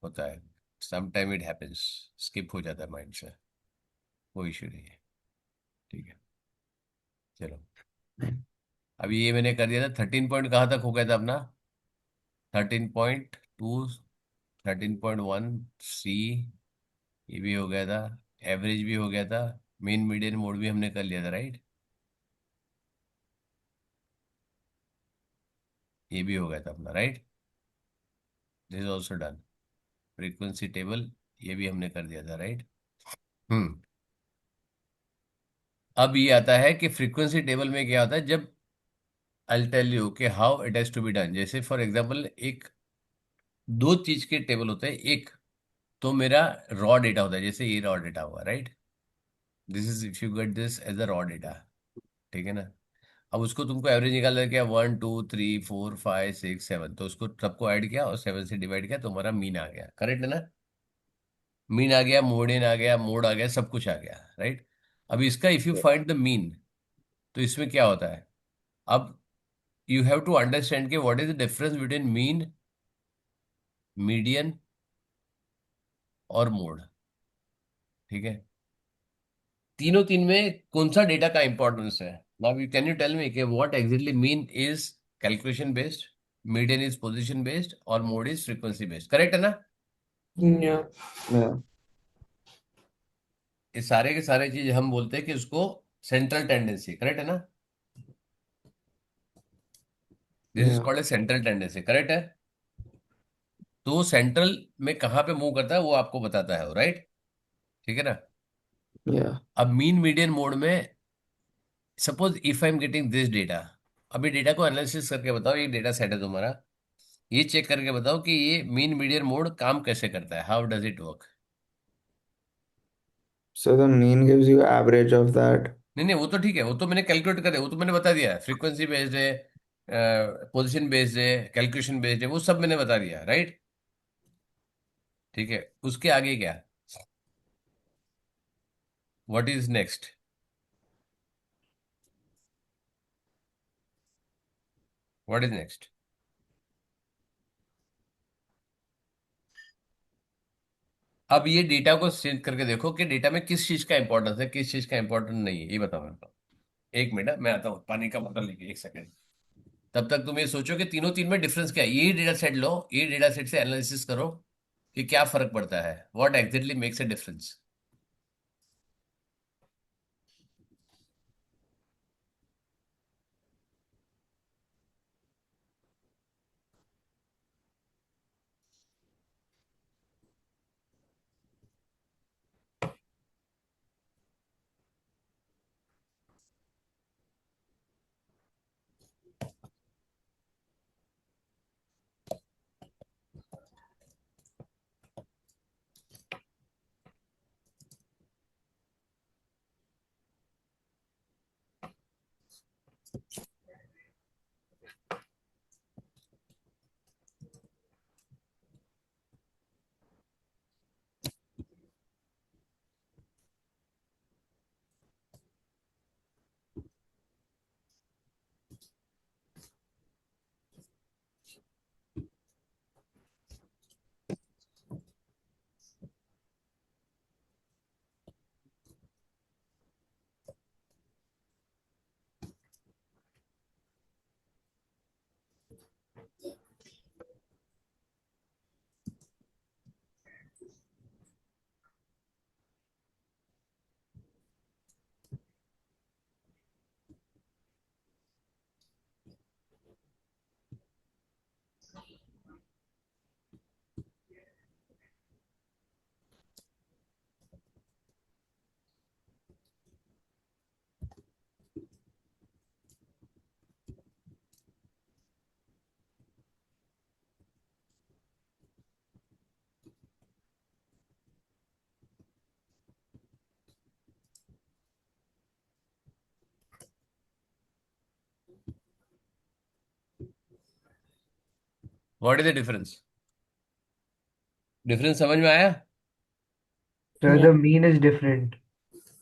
होता है, some time it happens, skip हो जाता है माइंड से, कोई इशू नहीं है। ठीक है, चलो। अभी ये मैंने कर दिया था। 13 पॉइंट कहाँ तक हो गया था अपना? 13.2, 13.1 सी, ये भी हो गया था। एवरेज भी हो गया था। मेन मीडियन मोड भी हमने कर लिया था, राइट? ये भी हो गया था अपना, right? This is also done. Frequency table, ये भी हमने कर दिया था, राइट? हम्म। अब ये आता है कि फ्रीक्वेंसी टेबल में क्या होता है, जब आई टेल यू कि how it has to be done. जैसे फॉर एग्जांपल, एक दो चीज के टेबल होते हैं। एक तो मेरा रॉ डेटा होता है, जैसे ये रॉ डेटा हुआ, right? This is if you get this as a raw data, ठीक है ना? अब उसको तुमको एवरेज निकालना क्या, 1 2 3 4 5 6 7, तो उसको सबको ऐड किया और 7 से डिवाइड किया, तो हमारा मीन आ गया, करेक्ट है ना? मीन आ गया, मोड इन आ गया, मोड आ गया, सब कुछ आ गया, राइट? अब इसका if you find the mean, तो इसमें क्या होता है? अब यू हैव टू अंडरस्टैंड के what is the difference between mean, median और मोड। ठीक है? तीनों तीन में कौन सा डेटा का इंपॉर्टेंस है? Now you can you tell me कि what exactly mean is calculation based, median is position based और mode is frequency based, correct है ना? Yeah. Yeah. ये सारे के सारे चीज हम बोलते हैं कि उसको सेंट्रल टेंडेंसी, करेक्ट है ना? This is Yeah. Called a central tendency, correct है? तो सेंट्रल में कहाँ पे मूव करता है वो आपको बताता है, राइट? ठीक है ना? Yeah. अब मीन मीडियन मोड में, suppose if I am getting this data, अभी डेटा को एनालिसिस करके बताओ, ये डेटा सेट है तुम्हारा, ये चेक करके बताओ कि ये मीन मीडियन मोड काम कैसे करता है, how does it work? So the mean gives you average of that. नहीं नहीं, वो तो ठीक है, वो तो मैंने कैलकुलेट करे, वो तो मैंने बता दिया, फ्रीक्वेंसी बेस्ड है, पोजिशन बेस्ड है, कैलकुलेशन बेस्ड है, वो सब मैंने बता दिया, राइट? ठीक है, उसके आगे क्या? What is next? What is next? अब ये डेटा को चेंज करके देखो कि डेटा में किस चीज का इंपॉर्टेंस है, किस चीज का इंपॉर्टेंट नहीं है, ये बताओ मेरे को। एक मिनट, मैं आता हूँ, पानी का बोतल लेके, एक सेकंड। तब तक तुम ये सोचो कि तीनों तीन में डिफरेंस क्या है। ये डेटा सेट लो, ये डेटा सेट से एनालिसिस करो कि क्या फर्क पड़ता है, what exactly makes a difference. What is the difference? Difference समझ में आया? So Yeah. the mean is different.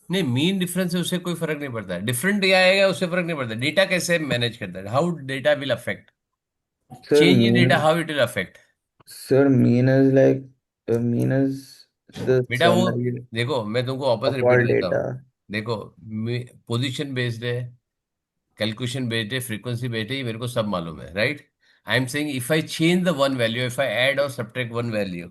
नहीं, मीन डिफरेंस से उससे कोई फर्क नहीं पड़ता है, डिफरेंट क्या आएगा उससे फर्क नहीं पड़ता, डेटा कैसे मैनेज करता है, how data will affect, Sir, change in data mean, how it will affect. sir, mean is like The mean is the बेटा वो summary देखो, मैं तुमको वापस of रिपीट all करता हूँ। data. देखो, पोजीशन बेस्ड है, कैलकुलेशन बेस्ड है, फ्रीक्वेंसी बेस्ड है, ये मेरे को सब मालूम है, right. I am saying if I change the one value, if I add और सब्ट्रैक्ट वन वैल्यू,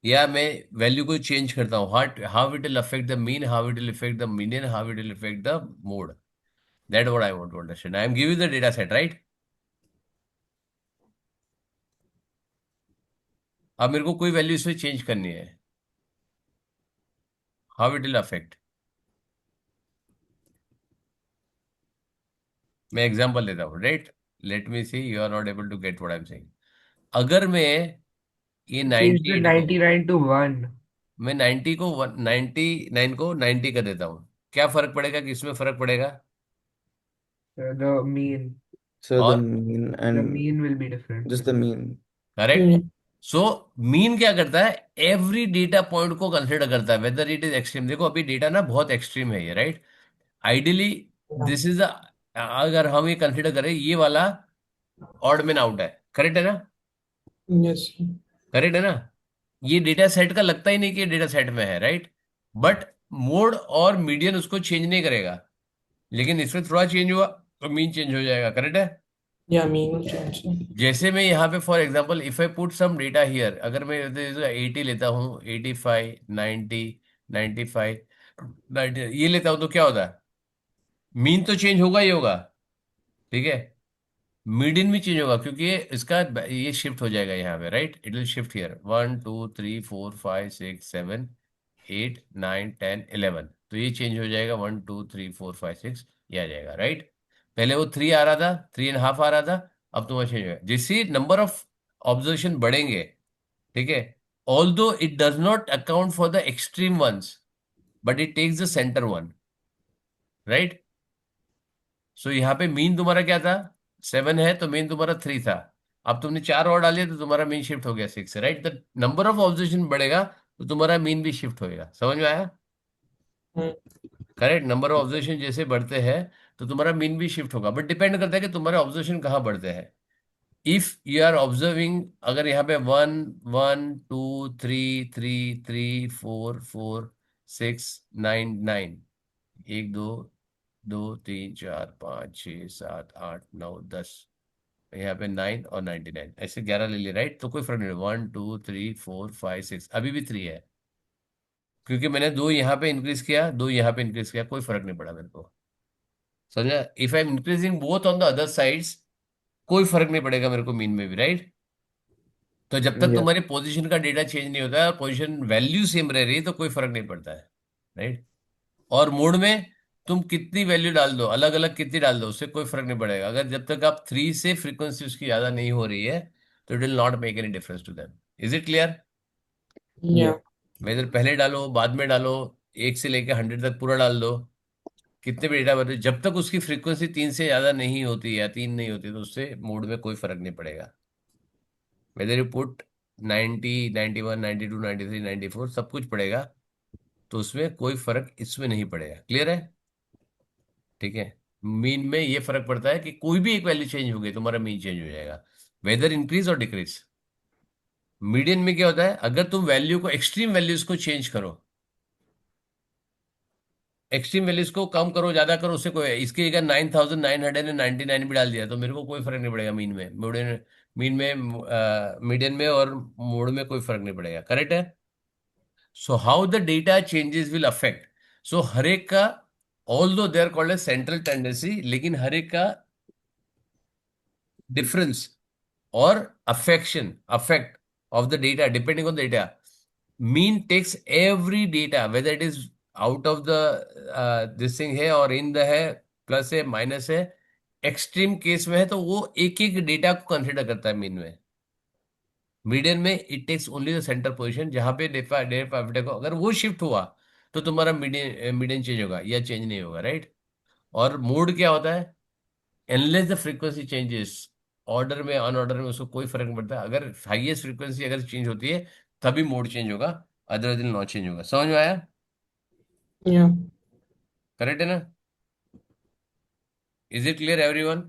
या मैं वैल्यू को चेंज करता हूँ, how it will affect the mean, how it will affect the median, how it will affect the mode. That what I want to understand. I am giving the data set, right. अब मेरे को कोई value इसमें change करनी है, how it will affect. मैं example लेता हूँ, right. Let me see, you are not able to get what I am saying. अगर मैं ये Change the 98 को, 99 to 1. मैं 90 को 99 को 90 कर देता हूँ, क्या फर्क पड़ेगा, कि इसमें फर्क पड़ेगा। The mean. So the और mean The and mean will be different. just the mean. Correct. Hmm. So mean क्या करता है, एवरी डेटा पॉइंट को कंसिडर करता है, वेदर इट इज एक्सट्रीम। देखो अभी डेटा ना बहुत एक्सट्रीम है ये, right. Ideally Yeah. This is, अगर हम ये कंसिडर करें, ये वाला ऑड मैन आउट है, करेक्ट है ना। Yes. करेक्ट है ना। ये डेटा सेट का लगता ही नहीं कि ये डेटा सेट में है, राइट। बट मोड और मीडियन उसको चेंज नहीं करेगा, लेकिन इसमें थोड़ा चेंज हुआ तो मीन चेंज हो जाएगा, करेक्ट है। Yeah, mean will change. जैसे मैं यहाँ पे for example if I put some data here, अगर मैं 80 लेता हूँ, 85, 90, 95, 90 ये लेता हूँ, तो क्या होता है, मीन तो चेंज होगा ही होगा, ठीक है। मीडियन भी चेंज होगा, क्योंकि ये शिफ्ट हो जाएगा यहाँ पे, right. It will shift here, 1 2 3 4 5 6 7 8 9 10 11, तो ये चेंज हो जाएगा, 1 2 3 4 5 6, ये आ जाएगा, राइट। पहले वो 3 आ रहा था, 3.5 आ रहा था, अब तुम्हारा चेंज होगा जैसे नंबर ऑफ ऑब्जर्वेशन बढ़ेंगे, ठीक है। Although it does not account for the extreme ones, but it takes the centre one, right. So यहाँ पे मीन तुम्हारा क्या था, 7 है, तो मीन तुम्हारा 3 था। अब तुमने 4 और डाले तो तुम्हारा मीन शिफ्ट हो गया 6, right. The number of observation बढ़ेगा तो तुम्हारा मीन भी शिफ्ट होएगा, समझ में आया। Hmm. Correct, number of observation जैसे बढ़ते हैं तो तुम्हारा मीन भी शिफ्ट होगा, बट डिपेंड करता है कि तुम्हारे ऑब्जर्वेशन कहाँ बढ़ते हैं। इफ यू आर ऑब्जर्विंग, अगर यहाँ पे 1 1 2 3 3 3 4 4 6 9 9, 1 2 2 3 4 5 6 7 8 9 10, यहाँ पे 9 और 99, ऐसे 11 ले लिए, राइट। तो कोई फर्क नहीं, 1 2 3 4 5 6, अभी भी 3 है, क्योंकि मैंने 2 यहाँ पे इंक्रीज किया, 2 यहाँ पे इंक्रीज किया, कोई फर्क नहीं पड़ा मेरे को, समझा। If I M increasing both on the other sides, कोई फर्क नहीं पड़ेगा मेरे को मीन में भी, राइट। तो जब तक Yeah. तुम्हारी पोजीशन का डेटा चेंज नहीं होता है, पोजीशन वैल्यू सेम रह रही है, तो कोई फर्क नहीं पड़ता है, राइट। और मोड में तुम कितनी वैल्यू डाल दो, अलग अलग कितनी डाल दो, उससे कोई फर्क नहीं पड़ेगा, अगर जब तक आप 3 से फ्रीक्वेंसी उसकी ज्यादा नहीं हो रही है, तो it will not make any difference to them. Is it clear. Yeah. Yeah. Whether पहले डालो बाद में डालो, 1 से लेकर 100 तक पूरा डाल दो, कितने भी डेटा भरो, जब तक उसकी फ्रीक्वेंसी 3 से ज्यादा नहीं होती या 3 नहीं होती, तो उससे मोड में कोई फर्क नहीं पड़ेगा। वेदर यू पुट 90, 91, 92, 93, 94, सब कुछ पड़ेगा, तो उसमें कोई फर्क इसमें नहीं पड़ेगा, क्लियर है। ठीक है। मीन में ये फर्क पड़ता है कि कोई भी एक वैल्यू चेंज हो गई, तुम्हारा मीन चेंज हो जाएगा, वेदर इंक्रीज और डिक्रीज। मीडियन में क्या होता है, अगर तुम वैल्यू को, एक्सट्रीम वैल्यूज को चेंज करो, एक्सट्रीम वैल्यूज को कम करो ज्यादा करो, उससे कोई, इसकी जगह 9999 भी डाल दिया तो मेरे को कोई फर्क नहीं पड़ेगा मीन में, मीन में, मीडियन में और मोड में कोई फर्क नहीं पड़ेगा, करेक्ट है। So how the data changes will affect, so हर एक का, although they are called as central tendency, लेकिन हर एक का डिफरेंस और affect of the data depending on the data. Mean takes every data, whether it is out of the this thing है और in the है, plus है minus है, एक्सट्रीम केस में है तो वो एक एक डेटा को कंसिडर करता है मीन में। मीडियन में it takes only the centre position, जहां पे डेटा को अगर वो शिफ्ट हुआ तो तुम्हारा मीडियन मीडियन चेंज होगा या चेंज नहीं होगा, राइट। और मोड क्या होता है, endless the frequency changes, order में अनऑर्डर में उसको कोई फर्क नहीं पड़ता, अगर हाईएस्ट फ्रीक्वेंसी अगर चेंज होती है तभी मोड चेंज होगा, अदरवाइज नॉट चेंज होगा, समझ में आया। Yeah. करेक्ट है ना। Is it clear everyone.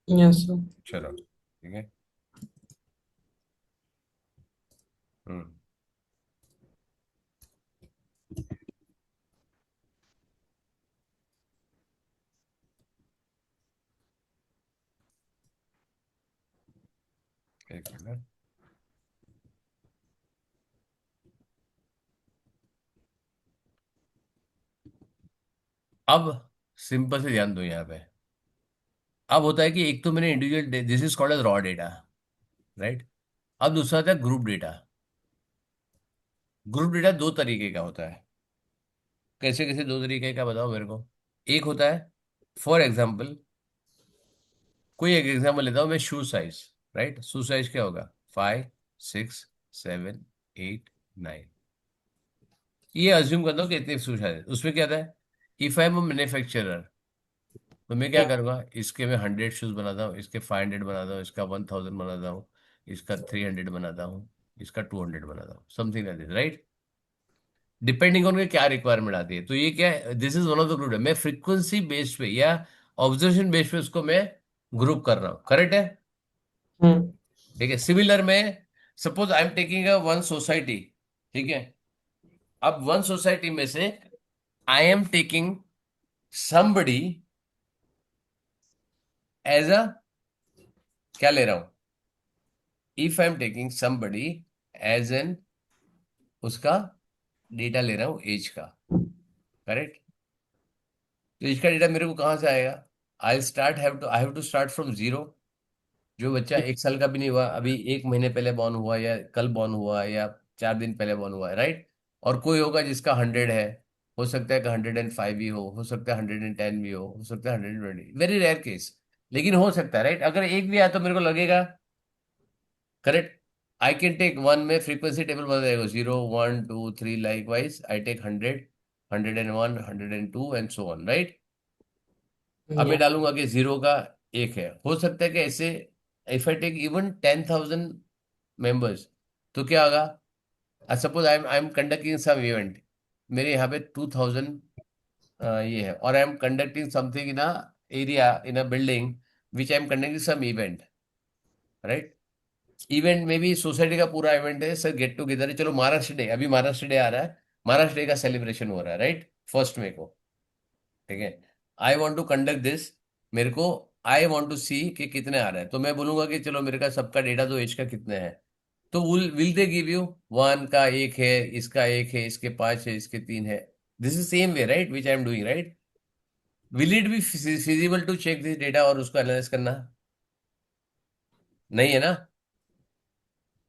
Yes, sir. चलो ठीक है। हम्म। एक मिनट। अब सिंपल से ध्यान दो यहाँ पे। अब होता है कि एक तो मैंने individual, this is called as raw data, right. अब दूसरा आता है ग्रुप डेटा। ग्रुप डेटा दो तरीके का होता है। कैसे कैसे दो तरीके का बताओ मेरे को। एक होता है, फॉर एग्जाम्पल, कोई एक एग्जाम्पल लेता हूँ मैं, शू साइज, राइट। शू साइज क्या होगा? 5, 6, 7, 8, 9। ये अज्यूम करता हूँ कि इतने शू साइज, उसमें क्या था, इफ आई एम मैन्युफैक्चरर, तो मैं क्या Yeah. करूँगा, इसके मैं 100 शूज बनाता हूँ, इसके 500 बनाता हूँ, इसका 1000 बनाता हूँ, इसका 300 बनाता हूँ, इसका 200 बनाता हूँ, something like this, right. Depending on क्या रिक्वायरमेंट आती है। तो ये क्या है, this is one of the group है। मैं फ्रीक्वेंसी बेस पे या ऑब्जर्वेशन बेस पे उसको मैं ग्रुप कर रहा हूँ, करेक्ट है। Hmm. ठीक है। सिमिलर में, suppose I am taking a one society, ठीक है। अब वन सोसाइटी में से I am taking somebody as a, क्या ले रहा हूं, if I am taking somebody as an, उसका डेटा ले रहा हूं एज का, करेक्ट। तो एज का डेटा मेरे को कहां से आएगा? I have to start from zero. जो बच्चा 1 साल का भी नहीं हुआ, अभी 1 महीने पहले बॉर्न हुआ, या कल बॉर्न हुआ, या 4 दिन पहले बॉर्न हुआ है, राइट। और कोई होगा जिसका 100 है, हो सकता है कि 105 भी हो सकता है 110 भी हो सकता है 120, वेरी रेयर केस, लेकिन हो सकता है, राइट। अगर एक भी आया तो मेरे को लगेगा, correct. I can take one में फ्रीक्वेंसी टेबल बता देगा, 0, 1, 2, 3, likewise I take 100, 101, 102 and so on, right. अब मैं Yeah. डालूंगा कि जीरो का एक है, हो सकता है कि ऐसे, if I take even 10,000 members, तो क्या होगा, suppose I am conducting some event, मेरे यहाँ पे 2000 ये है, और I am conducting something in a area, in a building, which I am conducting some event, right. Event में भी सोसाइटी का पूरा इवेंट है सर, गेट टुगेदर है, चलो महाराष्ट्र डे, अभी महाराष्ट्र डे आ रहा है, महाराष्ट्र डे का सेलिब्रेशन हो रहा है, राइट, 1 मई को, ठीक है। I want to conduct this, मेरे को, आई वॉन्ट टू सी कि कितने आ रहे हैं, तो मैं बोलूंगा कि चलो मेरे का सबका डेटा दो, एज का कितने हैं। तो will they give you, one का एक है, इसका एक है, इसके 5 है, इसके 3 है। This is same way, right, which I am doing, right. Will it be feasible to check this data और उसको एनालाइज करना? नहीं है ना।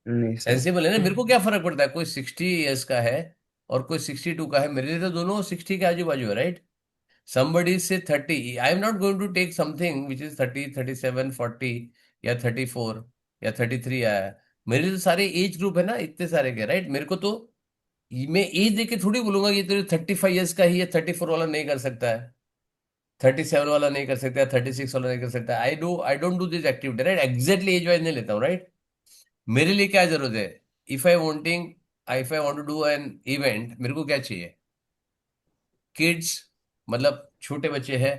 नहीं सर। सेंसिबल है ना, मेरे को क्या फर्क पड़ता है, कोई 60 ईयर्स का है और कोई 62 का है, मेरे लिए तो दोनों 60 के आजू बाजू है, right. somebody say 30, I am not going to take something which is 30, 37, 40 या 34 या 33 आया है। मेरे तो सारे एज ग्रुप है ना, इतने सारे के, राइट। मेरे को तो, मैं एज देख के थोड़ी बोलूंगा ये तो 35 ईयर्स का ही है, 34 वाला नहीं कर सकता है, 37 वाला नहीं कर सकता है, 36 वाला नहीं कर सकता है। I don't do this activity, right, exactly age wise नहीं लेता हूँ, राइट। मेरे लिए क्या जरूरत है, if I want to do an event, मेरे को क्या चाहिए, किड्स, मतलब छोटे बच्चे हैं,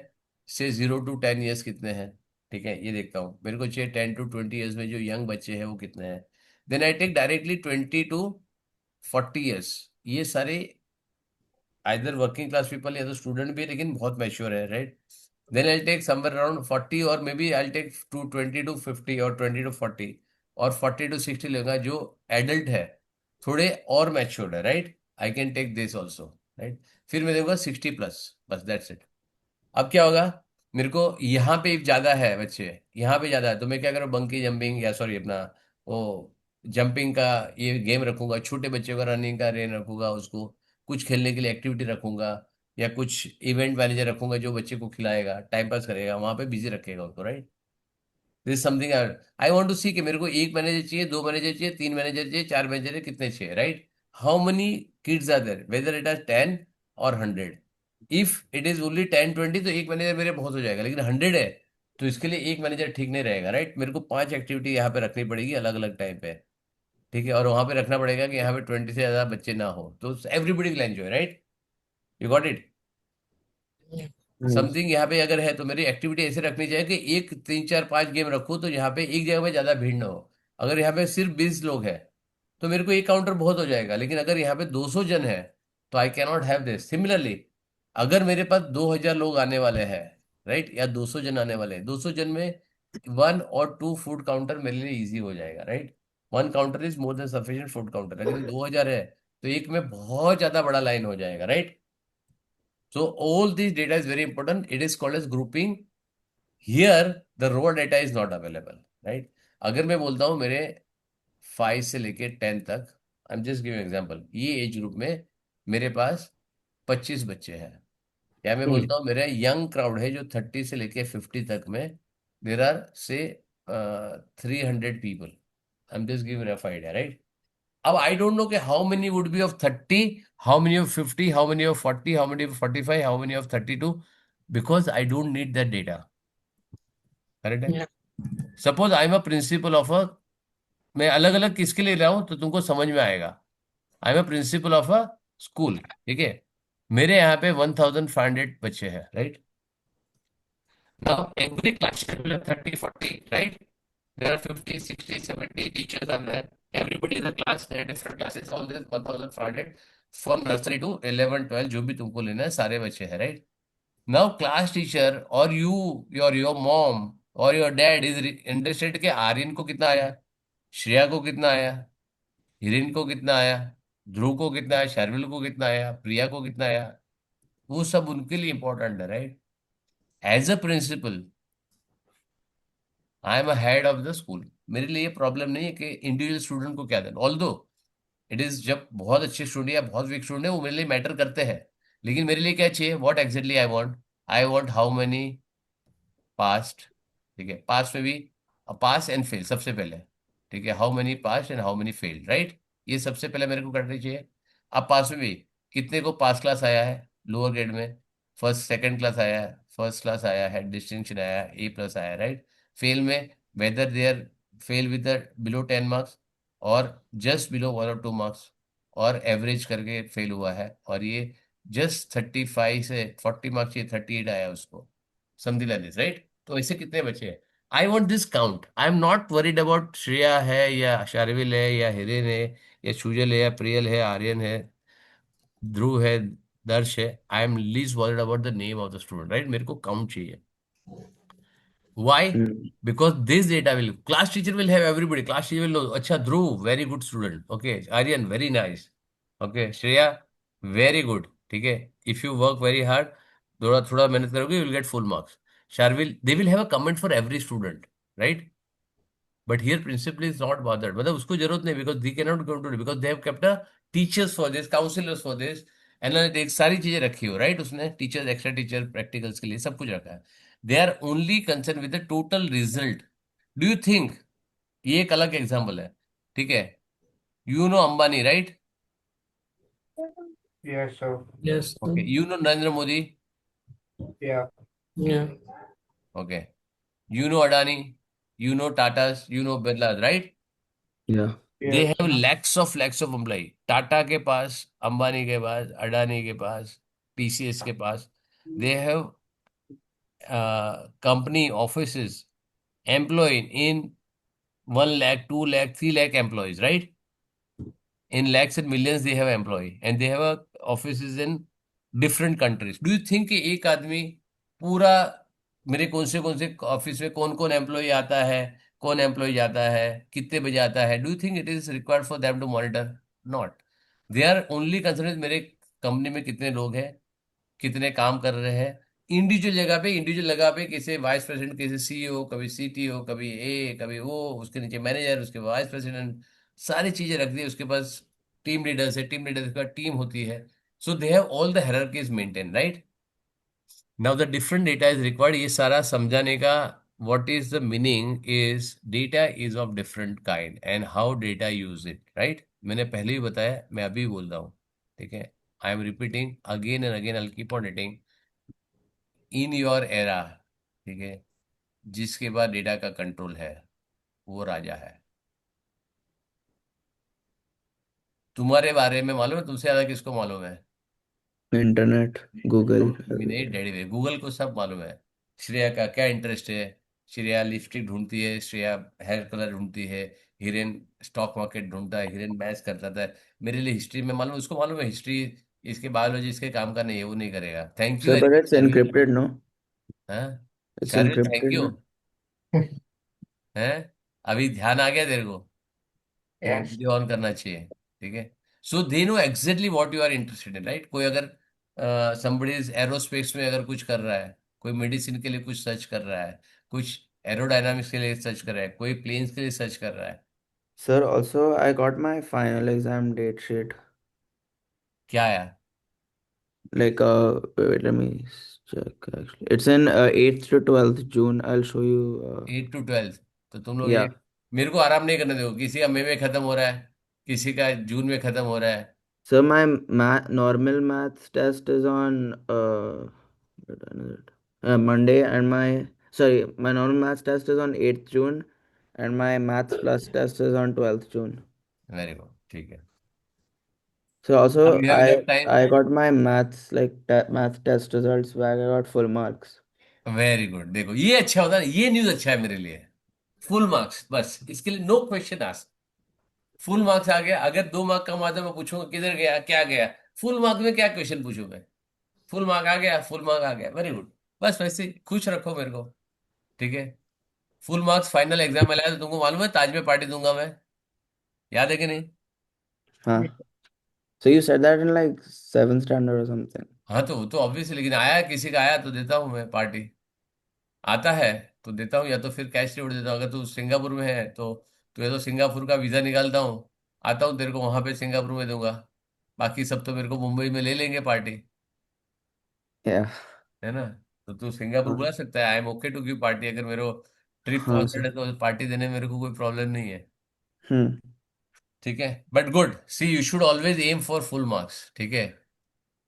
से 0 to 10 ईयर्स कितने हैं, ठीक है, ये देखता हूँ। मेरे को चाहिए 10 to 20 ईयर्स में जो यंग बच्चे हैं वो कितने हैं। Then I take directly 20 to 40 years, ये सारे आइदर वर्किंग क्लास पीपल या तो स्टूडेंट भी है, लेकिन बहुत मैच्योर है, right. Then I take somewhere around 40, और maybe I take 20 to 50 और 20 to 40, और 40 to 60 लेगा जो एडल्ट है, थोड़े और मैच्योर्ड है, right. I can take this also, right. फिर मैं देखूंगा 60+, बस दैट्स इट। अब क्या होगा, मेरे को यहाँ पे ज्यादा है बच्चे, यहाँ पे ज्यादा है, तो मैं क्या करूँ, बंकी जंपिंग, या सॉरी अपना वो जंपिंग का ये गेम रखूंगा, छोटे बच्चों का रनिंग का रेन रखूंगा, उसको कुछ खेलने के लिए एक्टिविटी रखूंगा, या कुछ इवेंट मैनेजर रखूंगा जो बच्चे को खिलाएगा, टाइम पास करेगा, वहां पे बिजी रखेगा उनको, right. This something I want to see कि मेरे को एक मैनेजर चाहिए, दो मैनेजर चाहिए, तीन मैनेजर चाहिए, चार मैनेजर चाहिए, कितने चाहिए, right. How many kids are there, whether it are 10 और 100। इफ इट इज ओनली 10, 20, तो एक मैनेजर मेरे बहुत हो जाएगा, लेकिन 100 है तो इसके लिए एक मैनेजर ठीक नहीं रहेगा, राइट। मेरे को 5 एक्टिविटी यहाँ पे रखनी पड़ेगी अलग अलग टाइम पे, ठीक है। और वहां पे रखना पड़ेगा कि यहाँ पे 20 से ज्यादा बच्चे ना हो, तो everybody will enjoy, right. You got it. Yeah. नहीं समथिंग यहाँ पे अगर है तो मेरी एक्टिविटी ऐसे रखनी चाहिए कि एक 3, 4, 5 गेम रखूँ, तो यहाँ पे एक जगह पे ज्यादा भीड़ ना हो। अगर यहाँ पे सिर्फ 20 लोग हैं तो मेरे को एक काउंटर बहुत हो जाएगा, लेकिन अगर यहाँ पे 200 जन है तो I can not have this. Similarly, अगर मेरे पास 2000 लोग आने वाले हैं, राइट, या 200 जन आने वाले हैं, 200 जन में वन और टू फूड काउंटर मेरे लिए इजी हो जाएगा, right. One counter is more than sufficient food counter. अगर 2000 है तो एक में बहुत ज्यादा बड़ा लाइन हो जाएगा, right. So all this data is very important, it is called as grouping. Here the raw data is not available, right. अगर मैं बोलता हूँ मेरे 5 से लेके 10 तक, I am just giving example, ये एज ग्रुप में मेरे पास 25 बच्चे हैं। या मैं हम्म बोलता हूँ मेरा यंग क्राउड है जो 30 से लेके 50 तक में, देर आर से 300 people. I am just giving rough idea, right. अब आई डोंट नो कि how many would be of 30, how many of 50, how many of 40, how many of 45, how many of 32, because I don't need that data. Correct है। Yeah. Suppose I am a principle of a, मैं अलग अलग किसके ले रहा हूं तो तुमको समझ में आएगा। आई am a principle of a school, ठीक है। मेरे यहाँ पे 1500 बच्चे हैं, right. Now, every class will have 30, 40, right? There are 50, 60, 70 teachers are there. Everybody in the class, there are different classes, all this 1500 from nursery to 11, 12, जो भी तुमको लेना है सारे बच्चे हैं, right? Now, class teacher or you, your mom or your dad is interested कि आर्यन को कितना आया, श्रेया को कितना आया, हिरिन को कितना आया, ध्रुव को कितना आया, शर्विल को कितना आया, प्रिया को कितना आया। वो सब उनके लिए इंपॉर्टेंट है, right. As a principal I am head of the school, मेरे लिए ये प्रॉब्लम नहीं है कि इंडिविजुअल स्टूडेंट को क्या देना, ऑल दो इट इज, जब बहुत अच्छे स्टूडेंट या बहुत वीक स्टूडेंट है वो मेरे लिए मैटर करते हैं। लेकिन मेरे लिए क्या चाहिए, what exactly I want how many past, ठीक है, पास्ट में भी पास एंड फेल सबसे पहले, ठीक है, how many pass and how many fail, right. ये सबसे पहले मेरे को करनी चाहिए। अब पास में भी कितने को पास क्लास आया है लोअर ग्रेड में, फर्स्ट सेकंड क्लास आया है, फर्स्ट क्लास आया है, डिस्टिंक्शन आया है, ए प्लस आया है, राइट। फेल में whether they are fail with below 10 marks और जस्ट बिलो 1 और 2 मार्क्स, और एवरेज करके फेल हुआ है, और ये जस्ट 35 से 40 मार्क्स, ये 38 आया उसको, समथिंग लाइक दिस, राइट। तो ऐसे कितने बचे हैं, I want this count. I am not worried about Shreya है या शार्विल है या हिरेन है या सुजल है या प्रियल है, आर्यन है, ध्रुव है, दर्श है। I M least worried about the name of the student, right. मेरे को काउंट चाहिए। Why? Hmm Because this data will, class teacher will have everybody. Class teacher will know, अच्छा ध्रुव very good student. Okay, Aryan very nice. Okay, Shreya very good. ठीक है, if you work very hard, थोड़ा थोड़ा मेहनत करोगे, you will get full marks. Sharvil, they will have a comment for every student, right? But here principal is not bothered, मतलब उसको जरूरत नहीं, because they cannot go to, because they have kept a teachers for this, counselors for this, analytics सारी चीजें रखी हो, right. उसने teachers, extra teacher, practicals के लिए सब कुछ रखा है। They are only concern with the total result. Do you think, ये एक अलग एग्जाम्पल है, ठीक है। You know Ambani, right. Yes, sir. Yes. Okay, you know Narendra Modi. Yeah. Yeah. Okay, you know Adani, you know Tatas, you know Birla, right. या they Yes. Have lakhs of employ, Tata के पास, अंबानी के पास, अडानी के पास, टीसीएस के पास, they have company offices employ in 1 lakh, 2 lakh, 3 lakh employees, right? In lakhs and millions they have employee and they have offices in different countries. Do you think कि एक आदमी पूरा, मेरे कौन से ऑफिस में कौन कौन एम्प्लॉय आता है, कौन एम्प्लॉय जाता है, कितने बजे आता है, do you think it is required for them to monitor? Not. They are only concern मेरे कंपनी में कितने लोग हैं, कितने काम कर रहे हैं, इंडिविजुअल जगह पे किसी वाइस प्रेसिडेंट, किसी सीईओ, कभी सीटीओ, कभी कभी वो, उसके नीचे मैनेजर, उसके वाइस प्रेसिडेंट, सारी चीजें रख दी उसके पास। टीम लीडर्स है, टीम लीडर्स का टीम होती है। So they have all the hierarchies maintain, right. Now the different data is required, ये सारा समझाने का what is the meaning is data is of different kind and how data use it, right. मैंने पहले ही बताया, मैं अभी बोल रहा हूँ, ठीक है। I am repeating again and again, I keep on repeating, in your era, ठीक है, जिसके बाद डेटा का कंट्रोल है वो राजा है। तुम्हारे बारे में मालूम है, तुमसे ज्यादा किसको मालूम है? Internet, Google. मेरे डैडी में, गूगल को सब मालूम है श्रेया का क्या इंटरेस्ट है। श्रेया लिपस्टिक ढूंढती है, श्रेया हेयर कलर ढूंढती है, हिरेन स्टॉक मार्केट ढूंढता है, हिरेन मैच करता था। मेरे लिए हिस्ट्री में मालूम, उसको मालूम है हिस्ट्री, इसके बायोलॉजी इसके काम का नहीं है, वो नहीं करेगा। Thank you sir very but much it's Sharvil. Encrypted no, हाँ, it's Sharvil thank encrypted you. ना। है? अभी ध्यान आ गया तेरे को कि Yes. वीडियो ऑन करना चाहिए? ठीक है। So they know exactly what you are interested in, right? कोई अगर समबडी एरोस्पेस में अगर कुछ कर रहा है, कोई मेडिसिन के लिए कुछ सर्च कर रहा है, कुछ एरोडायनामिक्स के लिए सर्च कर रहा है, कोई प्लेन्स के लिए सर्च कर रहा है। Sir, also I got my final exam date sheet. क्या आया? Like, wait, let me check actually. It's in 8th to 12th June. I'll show you. 8 to 12? तो तुम लोग ये Yeah. मेरे को आराम नहीं करने दो। किसी का मई में खत्म हो रहा है, किसी का जून में खत्म हो रहा है। So my normal maths test is on what time is it? Monday, and my normal maths test is on 8th June, and my maths plus test is on 12th June. Very good, ठीक है। So अब also you have I enough time. I got my maths like math test results back. I got full marks. Very good, देखो ये अच्छा होता है, ये news अच्छा है मेरे लिए। फुल मार्क्स, बस इसके लिए no question ask. Full marks आ गया। अगर 2 मार्क कम आता मैं पूछूंगा किधर गया, क्या गया। फुल मार्क में क्या क्वेश्चन पूछूं मैं? फुल मार्क आ गया, फुल मार्क आ गया, वेरी गुड। बस वैसे ही खुश रखो मेरे को। ठीक है। फुल मार्क्स फाइनल एग्जाम में लाया तो तुमको मालूम है ताज में पार्टी दूंगा मैं। याद है कि नहीं? Huh. So you said that in like seventh standard or something. हाँ तो वो तो ऑब्वियसली, लेकिन आया किसी का आया तो देता हूँ मैं पार्टी। आता है तो देता हूँ, या तो फिर कैश रिवॉर्ड देता हूँ। अगर तू सिंगापुर में है तो या तो सिंगापुर का वीजा निकालता हूँ, आता हूँ तेरे को वहां पे सिंगापुर में दूंगा। बाकी सब तो मेरे को मुंबई में ले लेंगे पार्टी। Yeah. है ना? तो तू सिंगापुर हाँ बुला सकता है, I am okay to give party. अगर मेरे को ट्रिप हाँ स्पॉन्सर्ड सर. है तो पार्टी देने में मेरे को कोई प्रॉब्लम नहीं है। हम्म. ठीक है। But good, see you should always aim for full marks. ठीक है।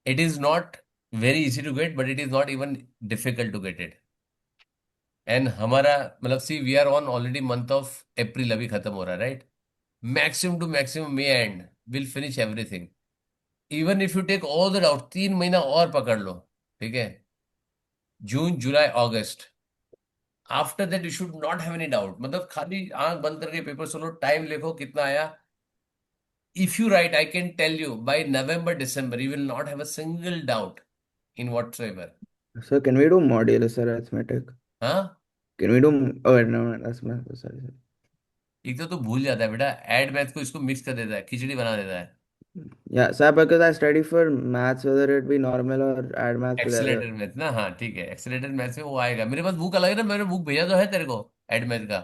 It is not very easy to get, but it is not even difficult to get it. And हमारा मतलब see we are on already month of April, अभी खत्म हो रहा है, right? Maximum to maximum May end will finish everything. Even if you take all the doubt, 3 महीना और पकड़ लो। ठीक है। जून जुलाई अगस्त, after that you should not have any doubt. मतलब खाली आंख बंद करके पेपर सुनो, टाइम लिखो कितना आया। If you write, I can tell you by November December you will not have a single doubt in whatsoever. So can we do modulus arithmetic? हाँ। Can we do? Oh wait, no, that's math. Sorry, sorry. एक तो भूल जाता है बेटा, add math को इसको mix कर देता है, खिचड़ी बना देता है। Yeah, sir, because I study for maths, whether it be normal or add math together. Accelerator math ना, हाँ ठीक है, एक्सेलेटर मैथ में वो आएगा। मेरे पास बुक अलग है ना, मैंने बुक भेजा तो है तेरे को, एड मैथ का।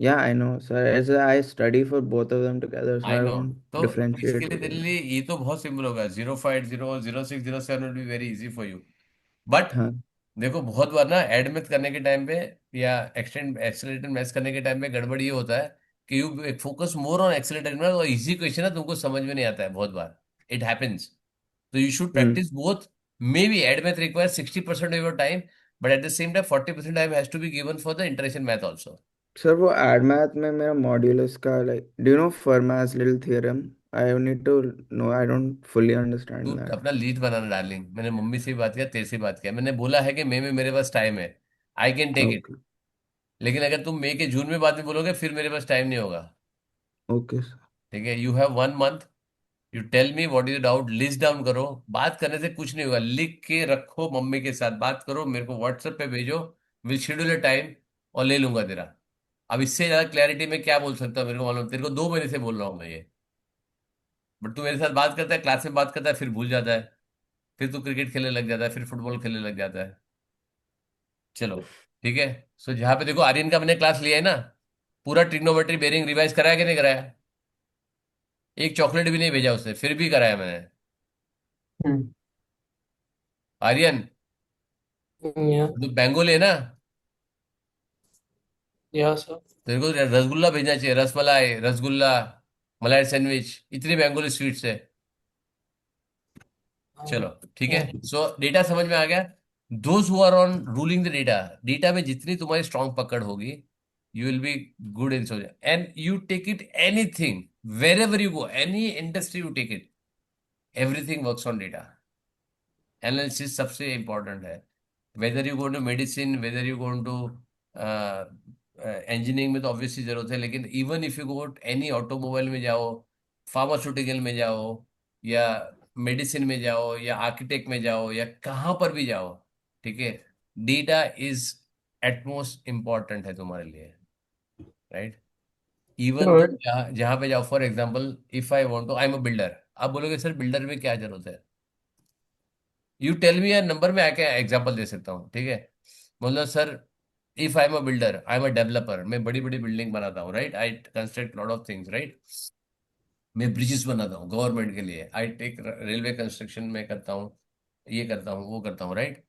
Yeah, I know, sir. As I study for both of them together, so I I know. won't तो इसके differentiate लिए तेरे between them. लिए ये तो बहुत सिंपल होगा, 0.00607 will be very easy for you. But हाँ. देखो बहुत बार ना एड मैथ करने के टाइम पे या एक्सटेंड एक्सेलरेटेड मैथ्स करने के टाइम पे गड़बड़ ये होता है कि you focus more on accelerated math, और इजी क्वेश्चन है तुमको समझ में नहीं आता है बहुत बार। It happens. So you should Hmm. practice both. Maybe add math requires 60% of your time, but at the same time 40% time has to be given for the iteration math also. Sir, वो add math में मेरा modulus का like, do you know Fermat's little theorem? I need to know. I don't fully तू understand that. अपना lead बनाना darling. मैंने mummy से भी बात किया, तेरे से भी बात किया, मैंने बोला है कि मई में मेरे पास टाइम है, I can take it. Okay. लेकिन अगर तुम मई के जून में बाद में बोलोगे फिर मेरे पास टाइम नहीं होगा। Okay, sir. ठीक है। You have 1 month. You tell me what is doubt, list down करो। बात करने से कुछ नहीं होगा, लिख के रखो, मम्मी के साथ बात करो, मेरे को व्हाट्सएप पे भेजो, विल शेड्यूल अ टाइम और ले लूंगा तेरा। अब इससे ज्यादा क्लैरिटी में क्या बोल सकता हूँ? मेरे को मालूम, तेरे को 2 महीने से बोल रहा हूँ मैं ये। बट तू मेरे साथ बात करता है, क्लास में बात करता है, फिर भूल जाता है। फिर तू क्रिकेट खेलने लग जाता है, फिर फुटबॉल खेलने लग जाता है। चलो। ठीक है। सो जहाँ पे देखो आर्यन का मैंने क्लास लिया है ना, पूरा ट्रिग्नोमेट्री बेरिंग रिवाइज कराया कि नहीं कराया? एक चॉकलेट भी नहीं भेजा उसने, फिर भी कराया मैंने। Hmm. आर्यन, Yeah. तू बेंगोली है ना? Yeah, sir. तेरे को रसगुल्ला भेजना चाहिए, रसमलाई, रसगुल्ला, मलाई सैंडविच, इतनी बेंगोली स्वीट्स है। चलो। ठीक है। Yeah. सो डेटा समझ में आ गया। Those who are on ruling the data, data में जितनी तुम्हारी स्ट्रांग पकड़ होगी, you will be good in soldier, and you take it anything, wherever you go, any industry you take it, everything works on data. Analysis सबसे important है। Whether you go to medicine, whether you go to engineering में तो obviously जरूरत है, लेकिन even if you go any, automobile में जाओ, pharmaceutical में जाओ, या मेडिसिन में जाओ, या आर्किटेक्ट में जाओ, या कहाँ पर भी जाओ। ठीक है। डेटा इज एटमोस्ट इम्पॉर्टेंट है तुम्हारे लिए, राइट। इवन तुम Sure. जहाँ जहाँ पे जाओ, for example if I want to, I am a builder, आप बोलोगे सर बिल्डर में क्या जरूरत है, यू टेल मी, या नंबर में आके एग्जाम्पल दे सकता हूँ, ठीक है। मतलब sir, if I am a builder, I am a developer, मैं बड़ी बड़ी बिल्डिंग बनाता हूँ, right, I construct lot of things, right. मैं ब्रिजेस बनाता हूँ गवर्नमेंट के लिए, आई टेक रेलवे कंस्ट्रक्शन में करता हूँ, ये करता हूँ, वो करता हूँ, राइट।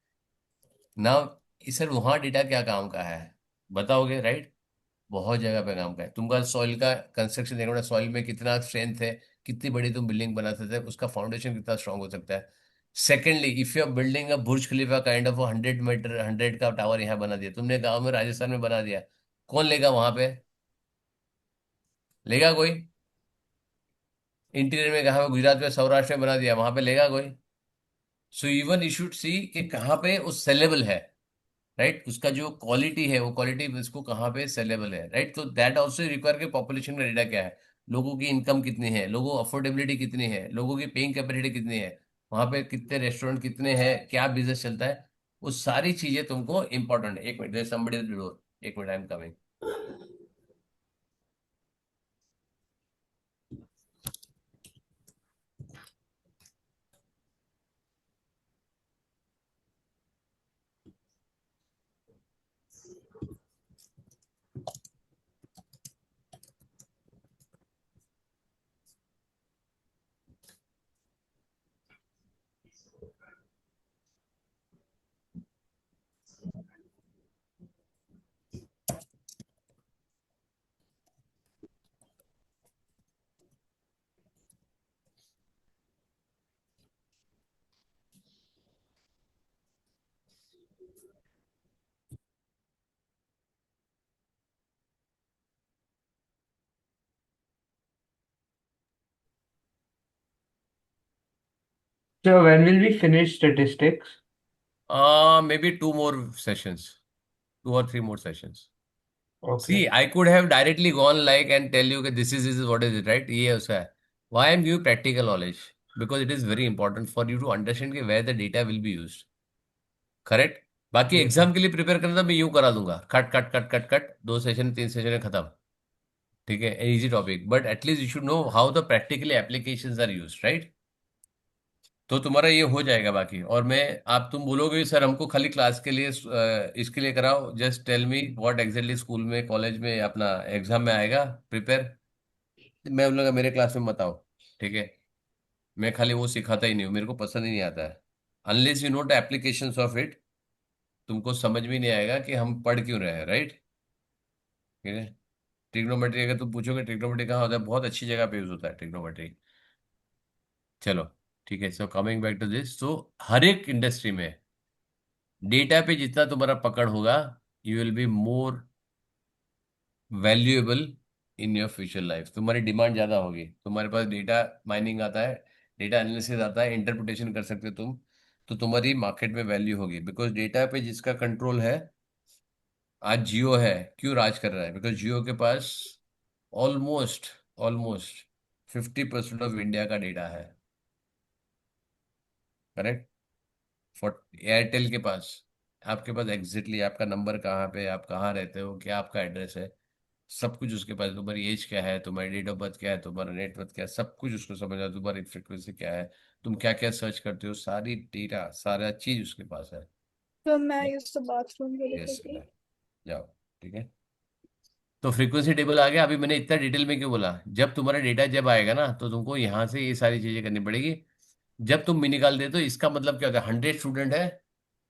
नाउ सर वहाँ डेटा क्या काम का है, बताओगे, राइट। बहुत जगह पे काम का है। तुमका सॉइल का कंस्ट्रक्शन देखना, सॉइल में कितना स्ट्रेंथ है, कितनी बड़ी तुम बिल्डिंग बना सकते हैं, उसका फाउंडेशन कितना स्ट्रांग हो सकता है। Secondly, if you are building a Burj Khalifa kind of 100 metre, 100 का टावर यहाँ बना दिया तुमने, गांव में राजस्थान में बना दिया, कौन लेगा वहां पे, लेगा कोई। इंटीरियर में कहा, गुजरात में, सौराष्ट्र में बना दिया, वहां पे लेगा कोई। So even you should see कि कहाँ पे वो सेलेबल है, राइट। उसका जो क्वालिटी है, वो क्वालिटी उसको कहाँ पे सेलेबल है, राइट। तो दैट ऑल्सो रिक्वायर के पॉपुलेशन का डेटा क्या है, लोगों की इनकम कितनी है, लोगों अफोर्डेबिलिटी कितनी है, लोगों की पेइंग कैपेसिटी कितनी है, वहां पे कितने रेस्टोरेंट कितने हैं, क्या बिजनेस चलता है, वो सारी चीजें तुमको इंपॉर्टेंट है। एक minute, somebody at the door, एक minute, I am coming. So when will we finish statistics? May be 2 more sessions, 2 or 3 more sessions. Okay. See, I could have directly gone like and tell you that this is what is it, right? ये उसका है. Why I'm giving practical knowledge? Because it is very important for you to understand कि where the data will be used. Correct? बाकी Mhm. Exam के लिए prepare करना मैं यूं करा दूंगा, cut cut cut cut cut, 2 session 3 session में खत्म, ठीक है, easy topic, but at least you should know how the practically applications are used, right. तो तुम्हारा ये हो जाएगा बाकी। और मैं, आप तुम बोलोगे सर हमको खाली क्लास के लिए इसके लिए कराओ, just tell me what exactly school में, कॉलेज में, अपना एग्जाम में आएगा, प्रिपेयर। मैं बोलूँगा मेरे क्लास में मत आओ, ठीक है। मैं खाली वो सिखाता ही नहीं हूँ, मेरे को पसंद ही नहीं आता है। Unless you know the applications of it, तुमको समझ में नहीं आएगा कि हम पढ़ क्यों रहे हैं, राइट। ठीक है। ट्रिग्नोमेट्री अगर तुम पूछोगे ट्रिग्नोमेट्री कहाँ होता है, बहुत अच्छी जगह पे यूज होता है ट्रिग्नोमेट्री। चलो, ठीक है। So coming back to this, तो हर एक इंडस्ट्री में डेटा पे जितना तुम्हारा पकड़ होगा, you will be more valuable in your future life. तुम्हारी डिमांड ज्यादा होगी, तुम्हारे पास डेटा माइनिंग आता है, डेटा एनालिसिस आता है, इंटरप्रिटेशन कर सकते हो तुम, तो तुम्हारी मार्केट में वैल्यू होगी। बिकॉज डेटा पे जिसका कंट्रोल है, आज जियो है, क्यों राज कर रहा है, बिकॉज जियो के पास ऑलमोस्ट ऑलमोस्ट 50% ऑफ इंडिया का डेटा है, करेक्ट। फॉर एयरटेल के पास, आपके पास एग्जैक्टली आपका नंबर कहाँ पे, आप कहाँ रहते हो, क्या आपका एड्रेस है, सब कुछ उसके पास, तुम्हारी एज क्या है, तुम्हारी डेट ऑफ बर्थ क्या है, तुम्हारा नेटवर्थ क्या है, सब कुछ उसको समझना, तुम्हारी फ्रिक्वेंसी क्या है, तुम क्या क्या सर्च करते हो, सारी डेटा, सारा चीज उसके पास है। तो मैं use the bathroom really yes, quickly. जाओ, ठीक है। तो फ्रीक्वेंसी टेबल आ गया। अभी मैंने इतना डिटेल में क्यों बोला, जब तुम्हारा डेटा जब आएगा ना, तो तुमको यहाँ से ये सारी चीजें करनी पड़ेगी। जब तुम भी निकाल दे, तो इसका मतलब क्या होता है, 100 स्टूडेंट है,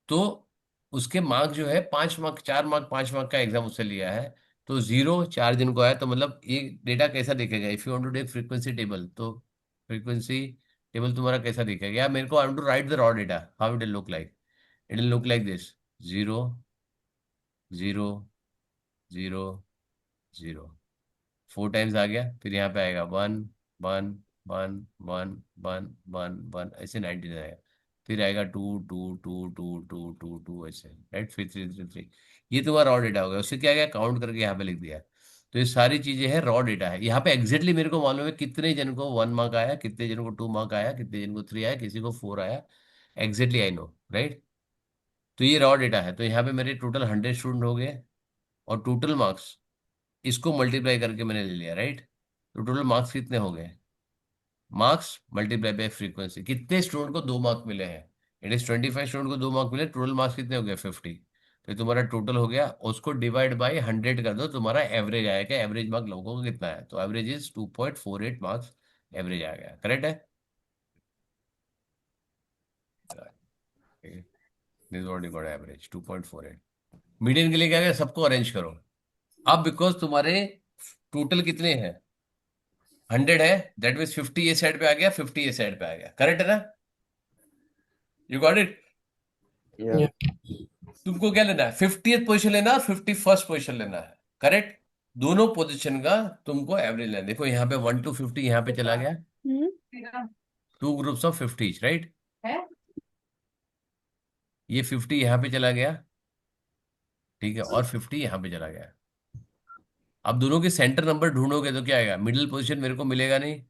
तो उसके मार्क जो है 5 मार्क, 4 मार्क, 5 मार्क का एग्जाम उससे लिया है, तो 0 4 दिन को आया, तो मतलब ये डेटा कैसा दिखेगा, if you want to take frequency table, तो फ्रीक्वेंसी टेबल तुम्हारा कैसा दिखेगा, या मेरे को I want to write the raw data, how it will look like, it will look like this, 0 0 0 0, 4 times आ गया, फिर यहाँ पे आएगा 1 1 1 1 1 1 1, ऐसे 19 आएगा, फिर आएगा 2 2 2 2 2 2 2 ऐसे, राइट, फिर 3 3 3। ये तुम्हारा रॉ डेटा हो गया, उससे क्या गया, काउंट करके यहाँ पे लिख दिया। तो ये सारी चीजें हैं, रॉ डेटा है। यहाँ पे एग्जैक्टली मेरे को मालूम है कितने जन को 1 मार्क आया, कितने जन को 2 मार्क आया, कितने जन को 3 आया, किसी को 4 आया, एग्जैक्टली आई नो, राइट। तो ये रॉ डेटा है, तो यहाँ पे मेरे टोटल 100 स्टूडेंट हो गए, और टोटल मार्क्स इसको मल्टीप्लाई करके मैंने ले लिया, राइट। तो टोटल मार्क्स कितने हो गए, मार्क्स मल्टीप्लाई बाय फ्रीक्वेंसी, कितने स्टूडेंट को 2 मार्क मिले हैं, इट इज 25 स्टूडेंट को 2 मार्क मिले, टोटल मार्क्स कितने हो गए 50। तो ये तुम्हारा टोटल हो गया, उसको डिवाइड बाय 100 कर दो, तुम्हारा एवरेज आएगा, एवरेज मार्क लोगों को कितना है, तो एवरेज इज 2.48 मार्क्स, एवरेज आ गया, करेक्ट है। This what you got, average 2.48। Median के लिए क्या है, सबको अरेंज करो। अब बिकॉज तुम्हारे टोटल कितने हैं, 100 है, दैट मीन्स 50 ये साइड पे आ गया, 50 ये साइड पे आ गया, करेक्ट है ना, यू गॉट इट। Yeah. तुमको क्या लेना है, 50th पोजीशन लेना है, 51st पोजीशन लेना है, करेक्ट। दोनों पोजीशन का तुमको एवरेज लेना है। देखो यहाँ पे 1 to 50 यहाँ पे चला गया, Hmm? 2 groups of 50, right. ये 50 यहाँ पे चला गया, ठीक है, और 50 यहाँ पे चला गया। अब दोनों के सेंटर नंबर ढूंढोगे तो क्या आएगा, मिडिल पोजीशन मेरे को मिलेगा नहीं,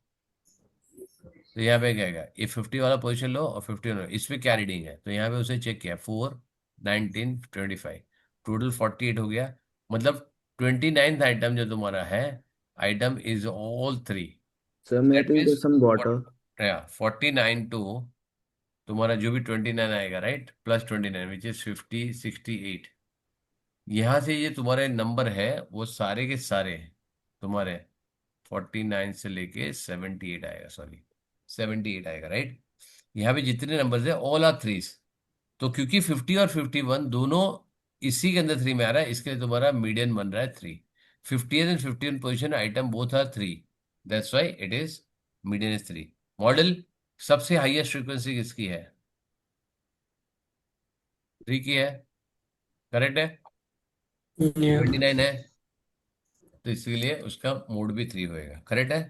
तो यहाँ पे क्या आएगा, ये 50 वाला पोजीशन लो और 50 वाला, इसमें क्या रीडिंग है, तो यहाँ पे उसे चेक किया, 4, 19, 25, टोटल 48 हो गया। मतलब 29th आइटम जो तुम्हारा है, item is all 3, So may I that please means get some water? 49 to तुम्हारा जो भी 29 आएगा, राइट, प्लस 29 विच इज 50, 68। यहाँ से ये तुम्हारे नंबर है वो सारे के सारे तुम्हारे 49 से लेके 78 आएगा, सॉरी 78 आएगा, राइट। यहाँ पे जितने नंबर्स है ऑल आर थ्रीज, तो क्योंकि 50 और 51 दोनों इसी के अंदर 3 में आ रहा है, इसके लिए तुम्हारा मीडियन बन रहा है 3। 50th and 51 position item both are 3, that's why it is median is 3। Modal सबसे हाईएस्ट फ्रीक्वेंसी किसकी है, 3 की है, करेक्ट है। Yeah. 29 है, तो इसलिए उसका मोड भी 3 होएगा, करेक्ट है,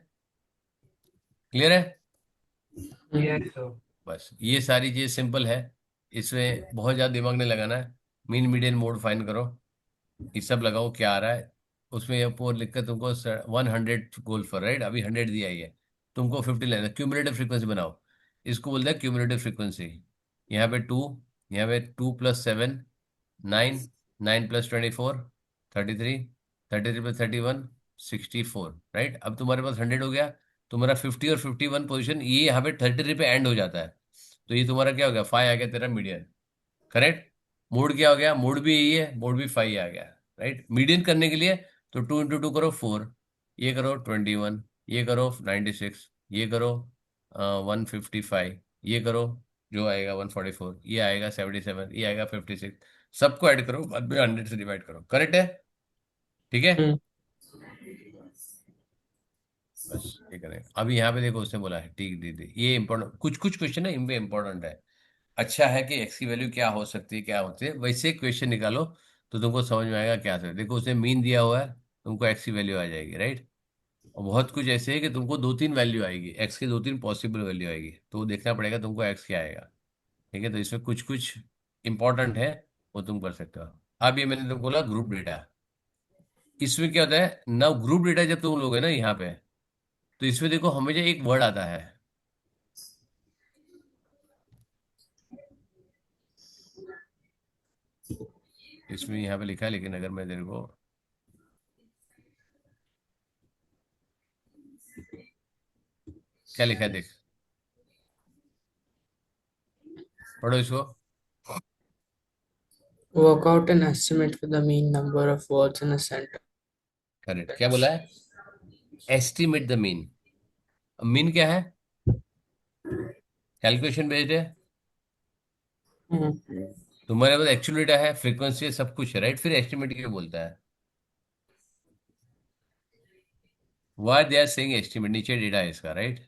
क्लियर है। Yes, sir. बस ये सारी चीज सिंपल है, इसमें बहुत ज्यादा दिमाग नहीं लगाना है। मीन मीडियन मोड फाइंड करो, ये सब लगाओ क्या आ रहा है, उसमें ये ऊपर लिख कर तुमको 100 गोल फॉर, राइट, अभी 100 दिया ही है, तुमको 50 लेना, क्यूमुलेटिव फ्रीक्वेंसी बनाओ, इसको बोलते हैं क्यूमुलेटिव फ्रीक्वेंसी। यहाँ पे 2, यहाँ पे 2 + 7, 9, 9 + 24, 33, 33 + 31, 64, राइट। अब तुम्हारे पास 100 हो गया, तुम्हारा 50 और 51 पोजीशन ये यहाँ पे 33 पे एंड हो जाता है, तो ये तुम्हारा क्या हो गया, 5 आ गया तेरा मीडियन, करेक्ट। मोड क्या हो गया, मोड भी यही है, मोड भी 5 आ गया, राइट। मीडियन करने के लिए तो 2 × 2 करो 4, ये करो 21, ये करो 96, ये करो 155, ये करो जो आएगा 144, ये आएगा 77, ये आएगा 56, सबको ऐड करो, बाद में 100 से डिवाइड करो, करेक्ट है, ठीक है। Hmm. बस ये करें। अभी यहाँ पे देखो उसने बोला है ठीक दीदी, ये इंपॉर्टेंट, कुछ कुछ क्वेश्चन है इनमें इंपॉर्टेंट है। अच्छा है कि एक्स की वैल्यू क्या हो सकती है, क्या होती है, वैसे क्वेश्चन निकालो तो तुमको समझ में आएगा क्या है। देखो उसने मीन दिया हुआ है, तुमको एक्स की वैल्यू आ जाएगी, राइट। और बहुत कुछ ऐसे है कि तुमको 2-3 वैल्यू आएगी, एक्स की 2-3 पॉसिबल वैल्यू आएगी, तो वो देखना पड़ेगा तुमको एक्स क्या आएगा, ठीक है। तो इसमें कुछ कुछ इंपॉर्टेंट है, वो तुम कर सकते हो। अब ये मैंने तुमको बोला ग्रुप डेटा, इसमें क्या होता है ना, ग्रुप डेटा जब तुम लोगे ना यहाँ पे, तो इसमें देखो हमेशा एक वर्ड आता है, इसमें यहाँ पे लिखा है, लेकिन अगर मैं तेरे को, क्या लिखा है देख, पढ़ो इसको। Work out an estimate for the mean number of words in a sentence. Correct, क्या बोला है, एस्टिमेट द मीन। मीन क्या है, कैलकुलेशन बेस्ड है, Hmm. तुम्हारे पास एक्चुअल डेटा है, फ्रीक्वेंसी है, सब कुछ है, राइट, फिर एस्टिमेट क्यों बोलता है, why they are saying estimate, नीचे डेटा है इसका, right,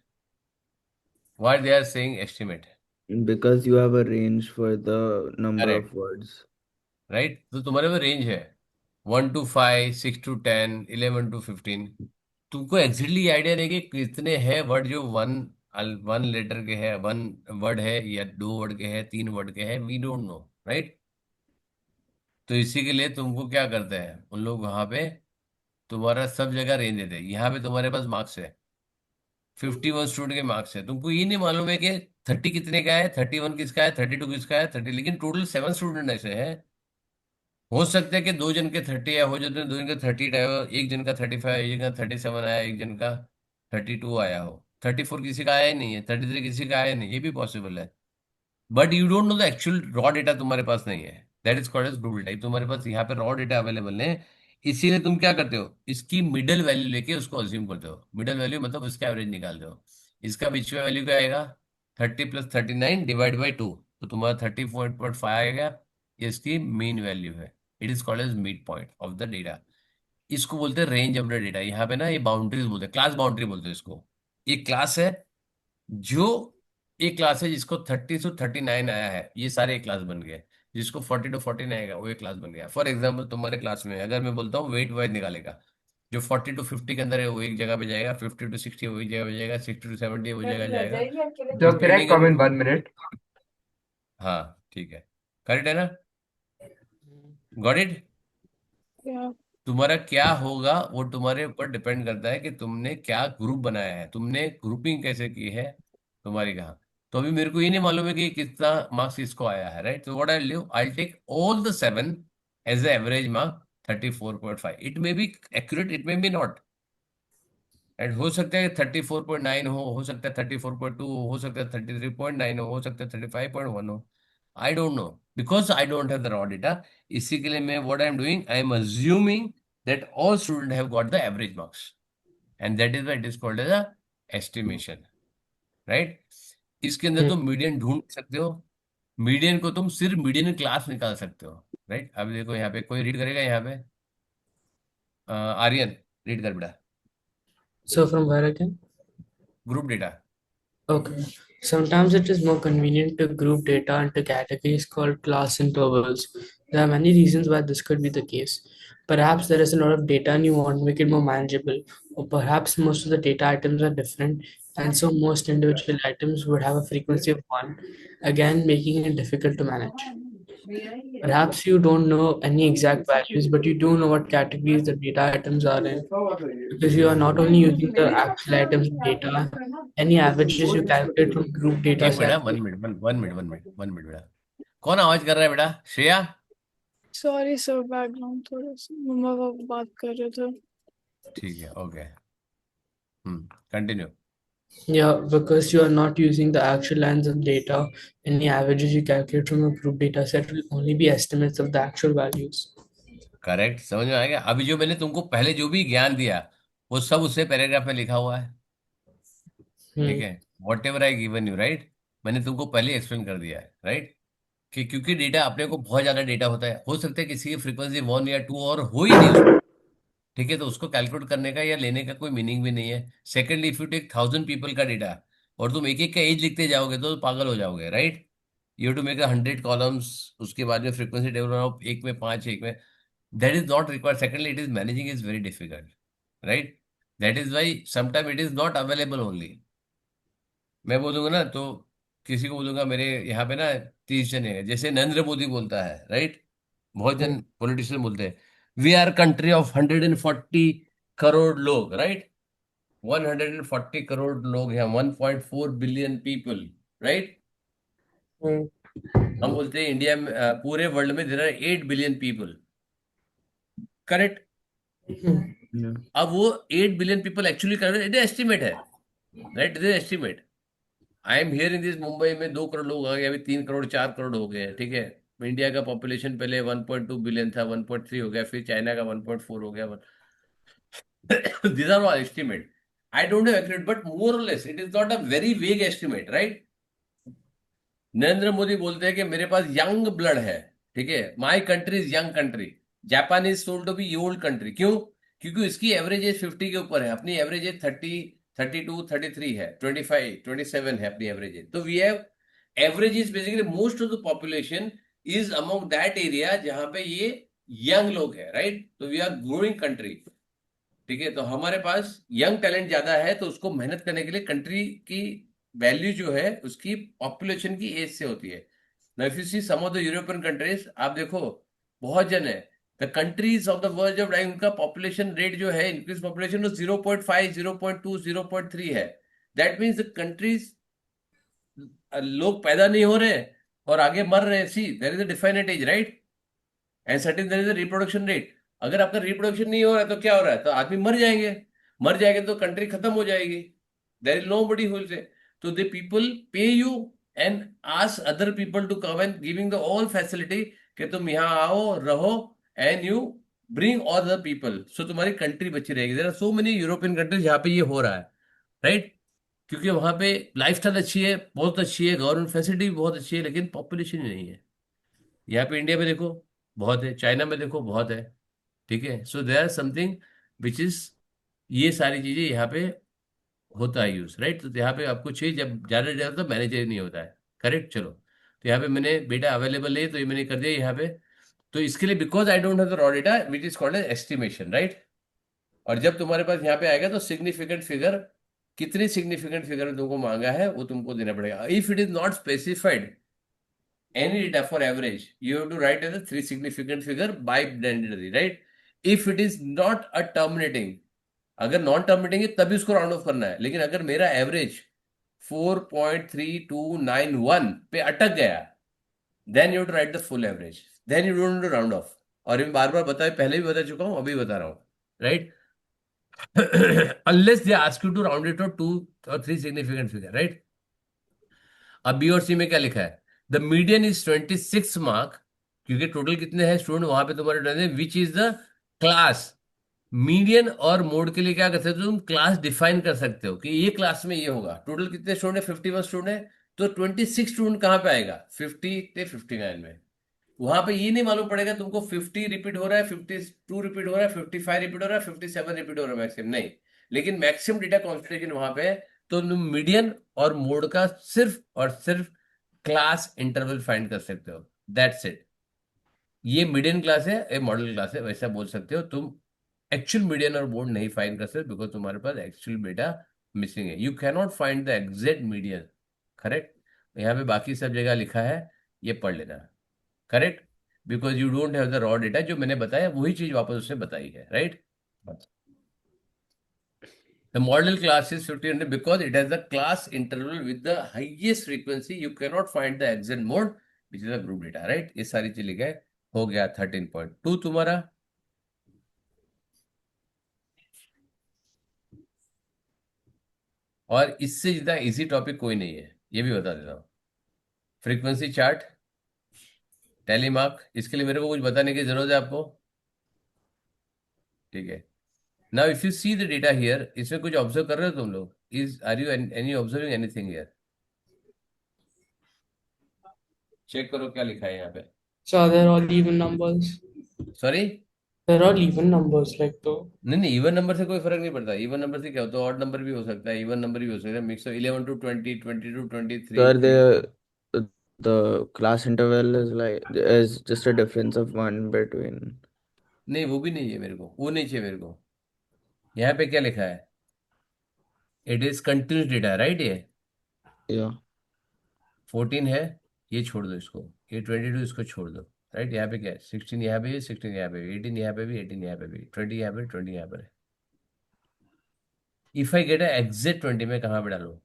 why they are saying estimate, Because you have a range for the number of correct, words. Right. तो तुम्हारे पास रेंज है 1 to 5, 6 to 10, 11 to 15, तुमको एग्जैक्टली आइडिया नहीं कि कितने हैं वर्ड जो वन वन लेटर के हैं, वन वर्ड है या 2 वर्ड के हैं, 3 वर्ड के हैं, वी डोंट नो, राइट। तो इसी के लिए तुमको क्या करते हैं उन लोग वहां पे, तुम्हारा सब जगह रेंज देते हैं। यहाँ पे तुम्हारे पास मार्क्स है, 51 स्टूडेंट के मार्क्स है, तुमको ये नहीं मालूम है कि 30 कितने का है, 31 किसका है, 32 किसका है, 30, लेकिन टोटल 7 स्टूडेंट ऐसे हैं। हो सकता है कि 2 जन के 30 या हो जाते हैं 2 जन के 30 आया हो, एक जन का 35, एक जन का 37 आया, एक जन का 32 आया हो, 34 किसी का आया ही नहीं है, 33 किसी का आया नहीं, ये भी पॉसिबल है। But you don't know the actual raw data तुम्हारे पास नहीं है। That is called age group data. तुम्हारे पास यहाँ पे रॉ डेटा अवेलेबल है, इसीलिए तुम क्या करते हो, इसकी मिडल वैल्यू लेके उसको अज्यूम करते हो। मिडल वैल्यू मतलब उसका एवरेज निकालते हो। इसका बीच में वैल्यू क्या आएगा, 30 + 39 डिवाइड बाई 2, तो तुम्हारा 30.5 आएगा। ये इसकी मीन वैल्यू है। It is called as mid point of the data. इसको बोलते हैं रेंज ऑफ द डेटा। यहाँ पे ना ये बाउंड्रीज बोलते हैं, क्लास बाउंड्री बोलते हैं इसको। ये क्लास है, जो एक क्लास है जिसको 30 से 39 आया है, ये सारे एक क्लास बन गए। जिसको 40 to 49 आएगा वो एक क्लास बन गया। फॉर एग्जाम्पल तुम्हारे क्लास में अगर मैं बोलता हूँ वेट वाइज निकालेगा, जो 40 to 50 के अंदर है वो एक जगह पे जाएगा, 50 to 60 वो एक जगह पे जाएगा, 60 to 70 वो जगह जाएगा, So can I depending come on. in 1 minute? हाँ ठीक है, करेक्ट है ना, गॉट इट। Yeah. तुम्हारा क्या होगा वो तुम्हारे ऊपर डिपेंड करता है कि तुमने क्या ग्रुप बनाया है, तुमने ग्रुपिंग कैसे की है तुम्हारी कहाँ। तो अभी मेरे को ये नहीं मालूम है कि कितना मार्क्स इसको आया है, राइट। तो what I do, I take all the 7 as a average mark 34.5। It may be accurate, it may be not. And हो सकता है 34.9 हो सकता है 34.2 हो सकता है 33.9 हो सकता है 35.1 हो। I don't know, because I don't have the raw data. इसी के लिए मैं what I am doing, I am assuming that all student have got the average marks, and that is why it is called as a estimation, right. इसके अंदर तुम median ढूंढ सकते हो। मीडियन को तुम सिर्फ मीडियन क्लास निकाल सकते हो, राइट। अब देखो यहाँ पे कोई रीड करेगा, यहाँ पे आर्यन रीड कर बेटा, So from where again? Group data. Okay. Sometimes it is more convenient to group data into categories called class intervals. There are many reasons why this could be the case. Perhaps there is a lot of data and you want to make it more manageable, or perhaps most of the data items are different, and so most individual items would have a frequency of 1, again making it difficult to manage. Perhaps you don't know any exact values, but you do know what categories the data items are in, because you are not only using the actual items of data, any averages you calculate from group data एक बेटा, sets. 1 minute, 1 minute बेटा। कौन आवाज कर रहा है बेटा, Shreya? Sorry sir, background थोड़ा सा मम्मा पापा बात कर रहे थे। ठीक है, okay. Continue. Yeah, because you are not using the actual lines of data, any averages you calculate from a group data set will only be estimates of the actual values. Correct, समझ में आ गया। अभी जो मैंने तुमको पहले जो भी ज्ञान दिया वो सब उससे पैराग्राफ में लिखा हुआ है, ठीक Hmm. है। What ever I given you, right, मैंने तुमको पहले एक्सप्लेन कर दिया है, राइट। कि क्योंकि डेटा अपने को बहुत ज्यादा डेटा होता है, हो सकता है किसी की फ्रीक्वेंसी 1 या 2 और हो ही नहीं उसको, ठीक है। तो उसको कैलकुलेट करने का या लेने का कोई मीनिंग भी नहीं है। Secondly, if you take 1000 people का डेटा और तुम एक एक का एज लिखते जाओगे तो पागल हो जाओगे, right. You to make 100 columns, उसके बाद में फ्रीक्वेंसी टेबल बनाओ, एक में 5, एक में, that is not required. Secondly, it is managing is very difficult, right. That is why sometime it is not available only. मैं बोलूंगा ना तो किसी को बोलूंगा मेरे यहाँ पे ना 30 जन है, जैसे नरेंद्र मोदी बोलता है, राइट। बहुत Hmm. जन पॉलिटिशियन बोलते हैं we are country of 140 crore लोग, राइट। 140 करोड़ लोग हैं, 1.4 बिलियन पीपल, राइट। Hmm. हम बोलते हैं इंडिया में पूरे वर्ल्ड में there are 8 billion people, correct. Hmm. Yeah. अब वो 8 billion people actually correct, it estimate है, right, it estimate. I am here in this, Mumbai में 2 करोड़ लोग आ गए, अभी 3 करोड़ 4 करोड़ हो गए हैं, ठीक है। इंडिया का पॉपुलेशन पहले 1.2 बिलियन था, 1.3 हो गया, फिर चाइना का 1.4 हो गया। These are all estimate. I don't have accurate, but more or less, it is not a very vague estimate, right? Narendra Modi बोलते हैं कि मेरे पास यंग ब्लड है, ठीक है, my country is young country. Japan is sold to be old country, क्यों? क्योंकि उसकी एवरेज एज 50 के ऊपर है, अपनी एवरेज एज 30, 32, 33 है, 25, 27 है अपनी एवरेज एज। तो we have average is basically most of the population is among that area जहां पे ये यंग लोग है, राइट। तो वी आर ग्रोइंग कंट्री, ठीक है। तो हमारे पास यंग टैलेंट ज्यादा है, तो उसको मेहनत करने के लिए कंट्री की वैल्यू जो है उसकी पॉपुलेशन की एज से होती है। Now if you see some of the European countries, आप देखो बहुत जन है, the countries of the world of dying, उनका पॉपुलेशन रेट जो है, इंक्रीज पॉपुलेशन 0.5, 0.2, 0.3 है। दैट मीन्स द कंट्रीज लोग पैदा नहीं हो रहे और आगे मर रहे, see there is a definite age, right, and certain there is a reproduction rate. अगर आपका रिप्रोडक्शन नहीं हो रहा है तो क्या हो रहा है, तो आदमी मर जाएंगे, मर जाएंगे तो कंट्री खत्म हो जाएगी। देयर इज नो बडी हुल से। तो they people pay you and ask other people to come and giving the all facility कि तुम यहाँ आओ रहो, and you bring all the people, so तुम्हारी कंट्री बची रहेगी। There are so many European countries जहाँ पे ये हो रहा है, राइट। क्योंकि वहां पे लाइफस्टाइल अच्छी है, बहुत अच्छी है, गवर्नमेंट फैसिलिटी भी बहुत अच्छी है, लेकिन पॉपुलेशन ही नहीं है। यहाँ पे इंडिया में देखो बहुत है, चाइना में देखो बहुत है, ठीक है। So there are something which is, ये सारी चीजें यहाँ पे होता है यूज, राइट। तो यहाँ पे आपको चाहिए जब ज्यादा ज्यादा तो मैनेजर नहीं होता है, करेक्ट। चलो, तो यहाँ पे मैंने बेटा अवेलेबल है तो ये मैंने कर दिया यहाँ पे। तो इसके लिए because I don't have the raw data which is called as estimation, right. और जब तुम्हारे पास यहाँ पे आएगा तो सिग्निफिकेंट फिगर, कितनी सिग्निफिकेंट फिगर में तुमको मांगा है वो तुमको देना पड़ेगा। If it is not specified any data for average, you have to write as a three significant figure by binary, right? If it is not a terminating, अगर नॉन टर्मिनेटिंग है तभी उसको राउंड ऑफ करना है। लेकिन अगर मेरा average 4.3291 पे अटक गया, then you to write the full average, then you don't round off. और मैं बार बार बताया, पहले भी बता चुका हूं, अभी बता रहा हूं, right. Unless they ask you to round it to और थ्री सिग्निफिकेंट फिगर, राइट। अब बी और सी में क्या लिखा है, द मीडियन इज 26 मार्क, क्योंकि टोटल कितने हैं स्टूडेंट वहां पे तुम्हारे, which is the class. Median और मोड के लिए क्या कर सकते हो, तुम क्लास डिफाइन कर सकते हो कि ये क्लास में ये होगा। टोटल कितने स्टूडेंट है, 51 स्टूडेंट है, तो 26 स्टूडेंट कहाँ पे आएगा, 50 से 59 में। वहां पे ये नहीं मालूम पड़ेगा तुमको 50 रिपीट हो रहा है, 52 रिपीट हो रहा है, 55 रिपीट हो रहा है, 57 रिपीट हो रहा है मैक्सिमम, नहीं। लेकिन मैक्सिमम डेटा कॉन्सेंट्रेशन वहां पे है। तो तुम मीडियन और मोड का सिर्फ और सिर्फ क्लास इंटरवल फाइंड कर सकते हो, दैट्स इट। ये मीडियन क्लास है, ये मॉडल क्लास है, वैसा बोल सकते हो तुम। एक्चुअल मीडियन और मोड नहीं फाइंड कर सकते बिकॉज तुम्हारे पास एक्चुअल डेटा मिसिंग है, you can not find the exact median, correct. यहाँ पे बाकी सब जगह लिखा है, ये पढ़ लेना, correct. Because you don't have the raw data, जो मैंने बताया वही चीज वापस उसने बताई है, right. The model class is 1500 because it has the class interval with the highest frequency. You cannot find the exact mode, which is a group data, right? ये सारी चीज लिखा है। हो गया 13.2 तुम्हारा। और इससे जितना इजी टॉपिक कोई नहीं है, ये भी बता देता हूँ। फ्रीक्वेंसी चार्ट, टेलीमार्क, इसके लिए मेरे को कुछ बताने की जरूरत है आपको, ठीक है। Now if you see the data here, इसमें कुछ ऑब्जर्व कर रहे हो तुम लोग, is are you any observing anything here? Check करो क्या लिखा है यहाँ पे। So they're all even numbers. Sorry, They're all even numbers, like though. नहीं नहीं, इवन नंबर से कोई फर्क नहीं पड़ता। इवन नंबर से क्या होता है, ऑड नंबर भी हो सकता है, इवन नंबर भी हो सकता है, mix of 11 to 20, 20 to 23, Sir, 3। the class interval is just a difference of one between. नहीं वो भी नहीं है मेरे को, वो नहीं चाहिए मेरे को। यहाँ पे क्या लिखा है, it is continuous data, right. ये Yeah, 14 है, ये छोड़ दो इसको, ये 22 इसको छोड़ दो, राइट। यहाँ पे क्या है, 16 यहाँ पे भी, 16 यहाँ पे भी, 18 यहाँ पे भी, 18 यहाँ पे भी, 20 यहाँ पे, 20 यहाँ पर है। इफ आई गेट एग्जैक्ट 20 में कहाँ पे डालू,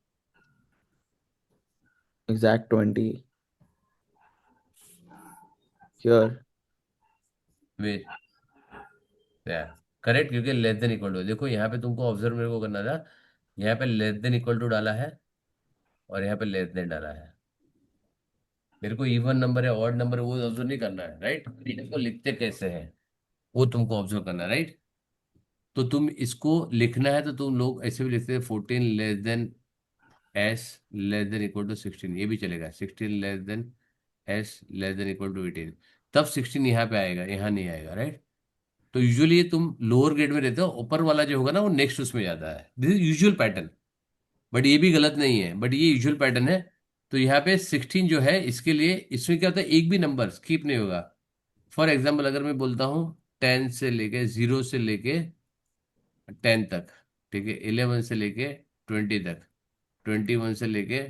exact 20 here. वे करेक्ट, क्योंकि लेस देन इक्वल टू, देखो यहाँ पे तुमको ऑब्जर्व मेरे को करना था, यहाँ पे लेस देन इक्वल टू डाला है और यहाँ पे लेस देन डाला है। मेरे को इवन नंबर है ऑड नंबर है वो ऑब्जर्व नहीं करना है, राइट। इसको लिखते कैसे हैं वो तुमको ऑब्जर्व करना है, राइट। तो तुम इसको लिखना है तो तुम लोग ऐसे भी लिखते हैं, 14 less than S less than equal to 16, ये भी चलेगा। 16 less than S less than equal to 18, तब 16 यहाँ पे आएगा, यहाँ नहीं आएगा, राइट। तो यूजुअली ये तुम लोअर ग्रेड में रहते हो, ऊपर वाला जो होगा ना वो नेक्स्ट उसमें जाता है, this is usual pattern. But ये भी गलत नहीं है, बट ये यूजुअल पैटर्न है। तो यहाँ पे 16 जो है इसके लिए, इसमें क्या होता है, एक भी नंबर स्किप नहीं होगा। फॉर एग्जाम्पल अगर मैं बोलता हूँ 10 से लेके 0 से लेके 10 तक, ठीक है, 11 से लेके 20 तक, 21 से लेके,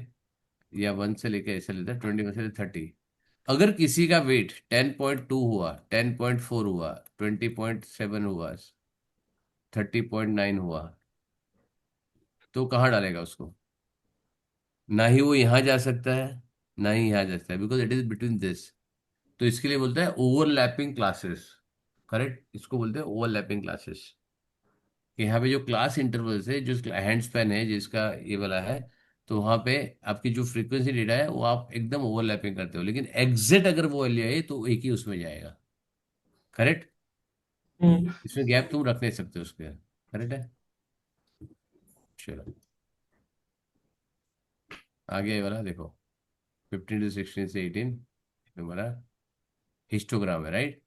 या 1 से लेके ऐसे लेता है, 21 से लेके 30। अगर किसी का वेट 10.2 हुआ, 10.4 हुआ, 20.7 हुआ, 30.9 हुआ, तो कहाँ डालेगा उसको, ना ही वो यहाँ जा सकता है, ना ही यहाँ जा सकता है, because it is between this. तो इसके लिए बोलते हैं ओवरलैपिंग क्लासेस। करेक्ट, इसको बोलते हैं ओवरलैपिंग क्लासेस। कि यहाँ पे जो क्लास इंटरवल्स है, जो हैंड स्पैन है जिसका ये वाला है, तो वहाँ पे आपकी जो फ्रीक्वेंसी डेटा है वो आप एकदम ओवरलैपिंग करते हो, लेकिन एग्जिट अगर वो ले आए तो एक ही उसमें जाएगा। Correct, Hmm. इसमें गैप तुम रख नहीं सकते उसके। करेक्ट है। चलो आगे ये वाला देखो, 15 to 16 से 18 तुम्हारा हिस्टोग्राम है, राइट।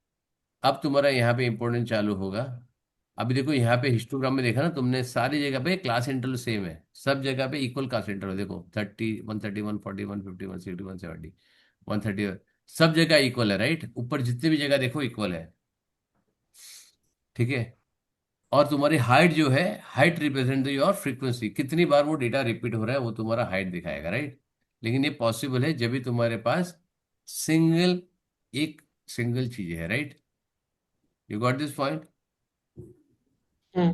अब तुम्हारा यहाँ पे इंपॉर्टेंट चालू होगा। अभी देखो यहाँ पे हिस्टोग्राम में देखा ना तुमने, सारी जगह पे क्लास इंटरवल सेम है, सब जगह पे इक्वल क्लास इंटरवल। देखो 30, 130, 140, 150, 160, 170, 130, सब जगह इक्वल है, राइट। ऊपर जितनी भी जगह देखो इक्वल है, ठीक है। और तुम्हारी हाइट जो है, हाइट रिप्रेजेंट योर फ्रीक्वेंसी, कितनी बार वो डेटा रिपीट हो रहा है वो तुम्हारा हाइट दिखाएगा, राइट। लेकिन ये पॉसिबल है जब भी तुम्हारे पास सिंगल, एक सिंगल चीज है, right. You got this point. Hmm.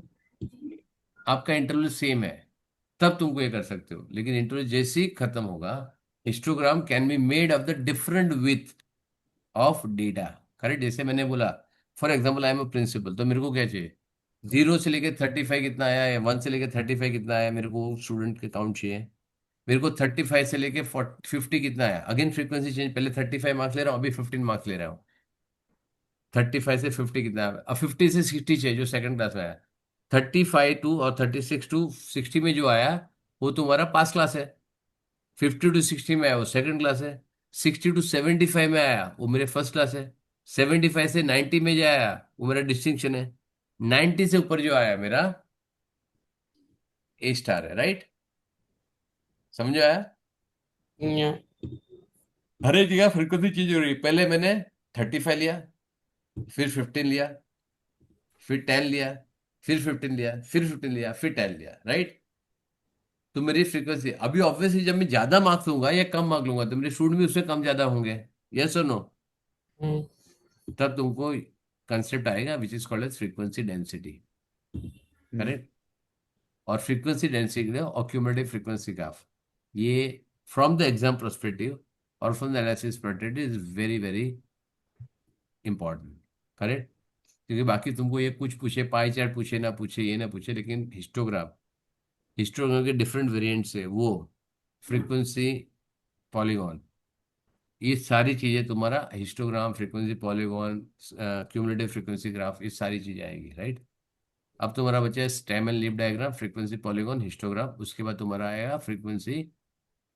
आपका इंटरवल सेम है तब तुमको ये कर सकते हो, लेकिन इंटरवल जैसे ही खत्म होगा, histogram can be made of the different with of data. Correct, जैसे मैंने बोला, for example I am a principal, तो मेरे को क्या चाहिए, 0 से लेके 35 कितना आया है, 1 से लेके 35 कितना आया, मेरे को स्टूडेंट के काउंट चाहिए। मेरे को 35 से लेके 50 कितना आया, अगेन फ्रीक्वेंसी चेंज, पहले 35 मार्क्स ले रहा हूँ, अभी 15 मार्क्स ले रहा हूँ। 35 से 50 कितना है, अब 50 से 60 चाहिए जो सेकंड क्लास में आया। 35 टू और 36 टू 60 में जो आया वो तुम्हारा पास क्लास है। 50 to 60 में आया वो सेकंड क्लास है। 60 to 75 में आया वो मेरे फर्स्ट क्लास है। 75 से 90 में जो आया वो मेरा डिस्टिंक्शन है। 90 से ऊपर जो आया मेरा ए स्टार है, राइट। समझो आया। Yeah. हर एक जगह फ्रीक्वेंसी चेंज हो रही है, पहले मैंने 35 लिया, फिर 15 लिया, फिर 10 लिया, फिर 15 लिया, फिर 15 लिया, फिर 10 लिया, राइट। तो मेरी फ्रीक्वेंसी अभी ऑब्वियसली जब मैं ज्यादा मार्क्स लूंगा या कम मार्क्स लूंगा तो मेरे स्टूडेंट भी उससे कम ज्यादा होंगे। यस और नो। Hmm. तब तुमको कंसेप्ट आएगा which is called as frequency density. Correct. और फ्रीक्वेंसी डेंसिटी और क्यूमुलेटिव फ्रीक्वेंसी ग्राफ, ये फ्रॉम द एग्जाम पर्सपेक्टिव और from the analysis perspective is very very important. Correct. क्योंकि बाकी तुमको ये कुछ पूछे, पाई चार्ट पूछे ना पूछे, ये ना पूछे, लेकिन हिस्टोग्राम, हिस्टोग्राम के डिफरेंट वेरिएंट्स है वो, फ्रीक्वेंसी, पॉलीगॉन, ये सारी चीजें तुम्हारा histogram, frequency polygon, cumulative frequency graph, ये सारी चीजें आएगी, राइट। अब तुम्हारा बचा है stem and leaf diagram, frequency polygon, histogram, उसके बाद तुम्हारा आएगा फ्रीक्वेंसी,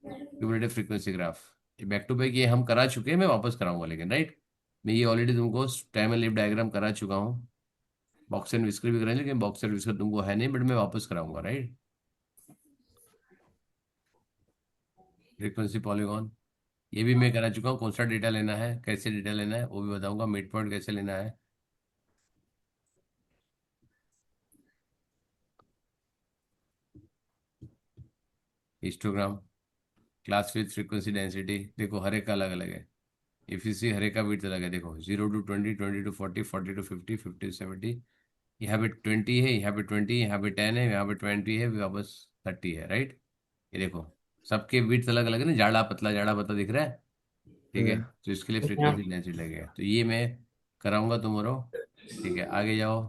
क्यूमुलेटिव फ्रीक्वेंसी ग्राफ। ये बैक टू बैक ये हम करा चुके हैं, मैं वापस कराऊंगा, लेकिन राइट, मैं ये ऑलरेडी तुमको स्टेम एंड लीफ डायग्राम करा चुका हूँ। बॉक्स एंड विस्कर भी कराए, लेकिन बॉक्स एंड विस्कर तुमको है नहीं, बट मैं वापस कराऊंगा, राइट। फ्रीक्वेंसी पॉलीगॉन ये भी मैं करा चुका हूँ, कौन सा डेटा लेना है, कैसे डेटा लेना है वो भी बताऊंगा, मिड पॉइंट कैसे लेना है। Histogram, class with frequency density, देखो हर एक का अलग अलग है। इफ यू सी हर एक का विड्थ अलग है, देखो 0 to 20, 20 to 40, 40 to 50, 50 to 70, यहाँ पे 20 है, यहाँ पे 20, यहाँ पे 10 है, यहाँ पे 20 है, वापस 30 है, राइट। ये देखो सबके विड्थ अलग अलग है ना, जाड़ा पतला दिख रहा है, ठीक है। Yeah. तो इसके लिए Yeah. फ्रीक्वेंसी डेंसिटी लगेगा, तो ये मैं कराऊंगा तुम्हारो। ठीक है, आगे जाओ,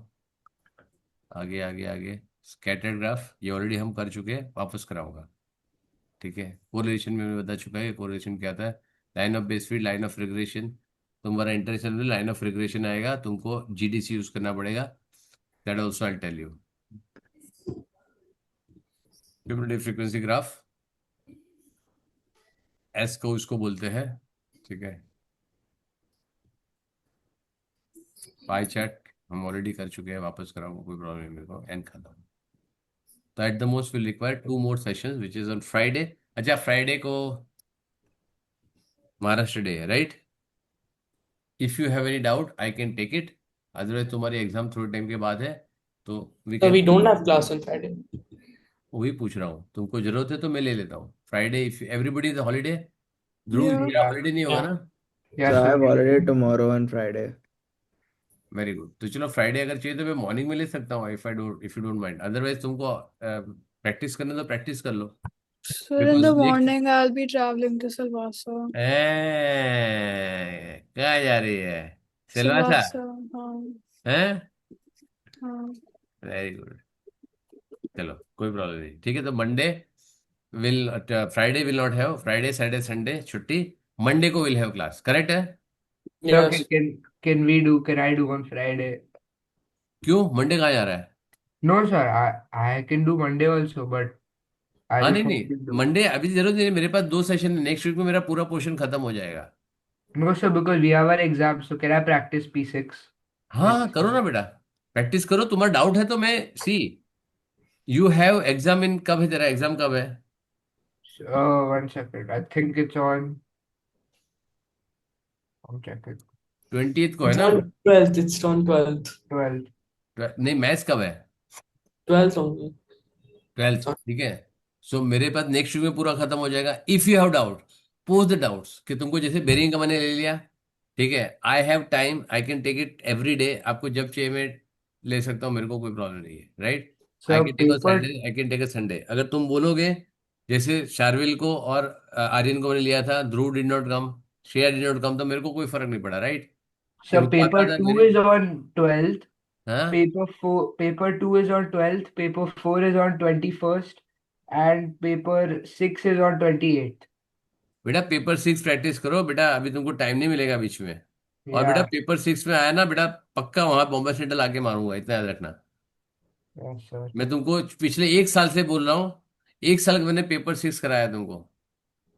आगे आगे आगे। स्कैटर्ड ग्राफ ये ऑलरेडी हम कर चुके हैं, वापस कराऊंगा। ठीक है, कोरिलेशन में मैं बता चुका है, कोरिलेशन क्या था, line of best, line of regression. तुम्हारा इंटरनेशनल में लाइन ऑफ रिग्रेशन आएगा, तुमको जीडीसी यूज करना पड़ेगा, that also I tell you. Cumulative frequency graph, S को उसको बोलते हैं, ठीक है। पाई चार्ट हम ऑलरेडी कर चुके हैं, वापस कराऊंगा, कोई प्रॉब्लम नहीं मेरे को, एंड खत्म। तो at the most will require 2 more sessions which is on Friday. अच्छा, फ्राइडे को महाराष्ट्र डे है, राइट। If you have any doubt I can take it, otherwise तुम्हारी एग्जाम थोड़े टाइम के बाद है, तो we So can. we don't have class on Friday. वही पूछ रहा हूँ, तुमको जरूरत है तो मैं ले लेता हूँ Friday, if everybody is holiday. Dhruv Yeah. तेरा हॉलीडे नहीं होगा Yeah. ना। So Yeah, I sure. have holiday tomorrow and Friday. Very good, तो चलो फ्राइडे अगर चाहिए तो मैं मॉर्निंग में ले सकता हूँ, if you don't mind, otherwise तुमको प्रैक्टिस करना तो प्रैक्टिस कर लो। Sir, in because the next morning I'll be traveling to Silvassa. कहाँ जा रही है? सिलवासा Silvassa, हाँ है? हाँ. Very good. चलो कोई प्रॉब्लम नहीं, ठीक है। तो Monday will, Friday will not have, Friday Saturday Sunday छुट्टी, मंडे को विल हैव क्लास, करेक्ट है? So can Yes. can can we do? Can I do on Friday? क्यों, मंडे कहाँ जा रहा है? No, sir. I can do Monday also, but I हाँ just नहीं नहीं, wanted to. मंडे अभी जरूरत नहीं है, मेरे पास दो सेशन है, नेक्स्ट वीक में मेरा पूरा पोर्शन खत्म हो जाएगा। No, sir, because we have our exam. So can I practice P6 हाँ next करो ना time? बेटा, प्रैक्टिस करो। तुम्हारा डाउट है तो मैं, सी, यू हैव एग्जाम इन, कब है तेरा एग्जाम, कब है? One second. I think it's on. I'm checking. 20th को है It's ना? on 12th. It's on 12th. 12. नहीं, मैथ्स कब है? 12th only. 12th, ठीक है। सो मेरे पास नेक्स्ट वीक में पूरा खत्म हो जाएगा। If you have doubt, pose the doubts, कि तुमको जैसे बेरिंग का मैंने ले लिया, ठीक है, I have time, I can take it every day, आपको जब चाहिए मैं ले सकता हूँ, मेरे को कोई प्रॉब्लम नहीं है, right? I So can take a paper. Saturday, I can take a Sunday. अगर तुम बोलोगे, जैसे शार्विल को और आर्यन को मैंने लिया था, Dhruv did not come, Shreya did not come, तो मेरे को कोई फर्क नहीं पड़ा, राइट? So उनको आता paper था two मेरे। is on 12th. हाँ Paper 2 is on 12th. Paper 4 is on 21st, and paper 6 is on 28th. बेटा, पेपर 6 प्रैक्टिस करो बेटा, अभी तुमको टाइम नहीं मिलेगा बीच में। और बेटा Yeah. पेपर 6 में आया ना बेटा, पक्का वहां बॉम्बे सेंट्रल आके मारूंगा, इतना याद रखना। Yes, sir. मैं तुमको पिछले एक साल से बोल रहा हूँ, एक साल मैंने पेपर 6 कराया तुमको।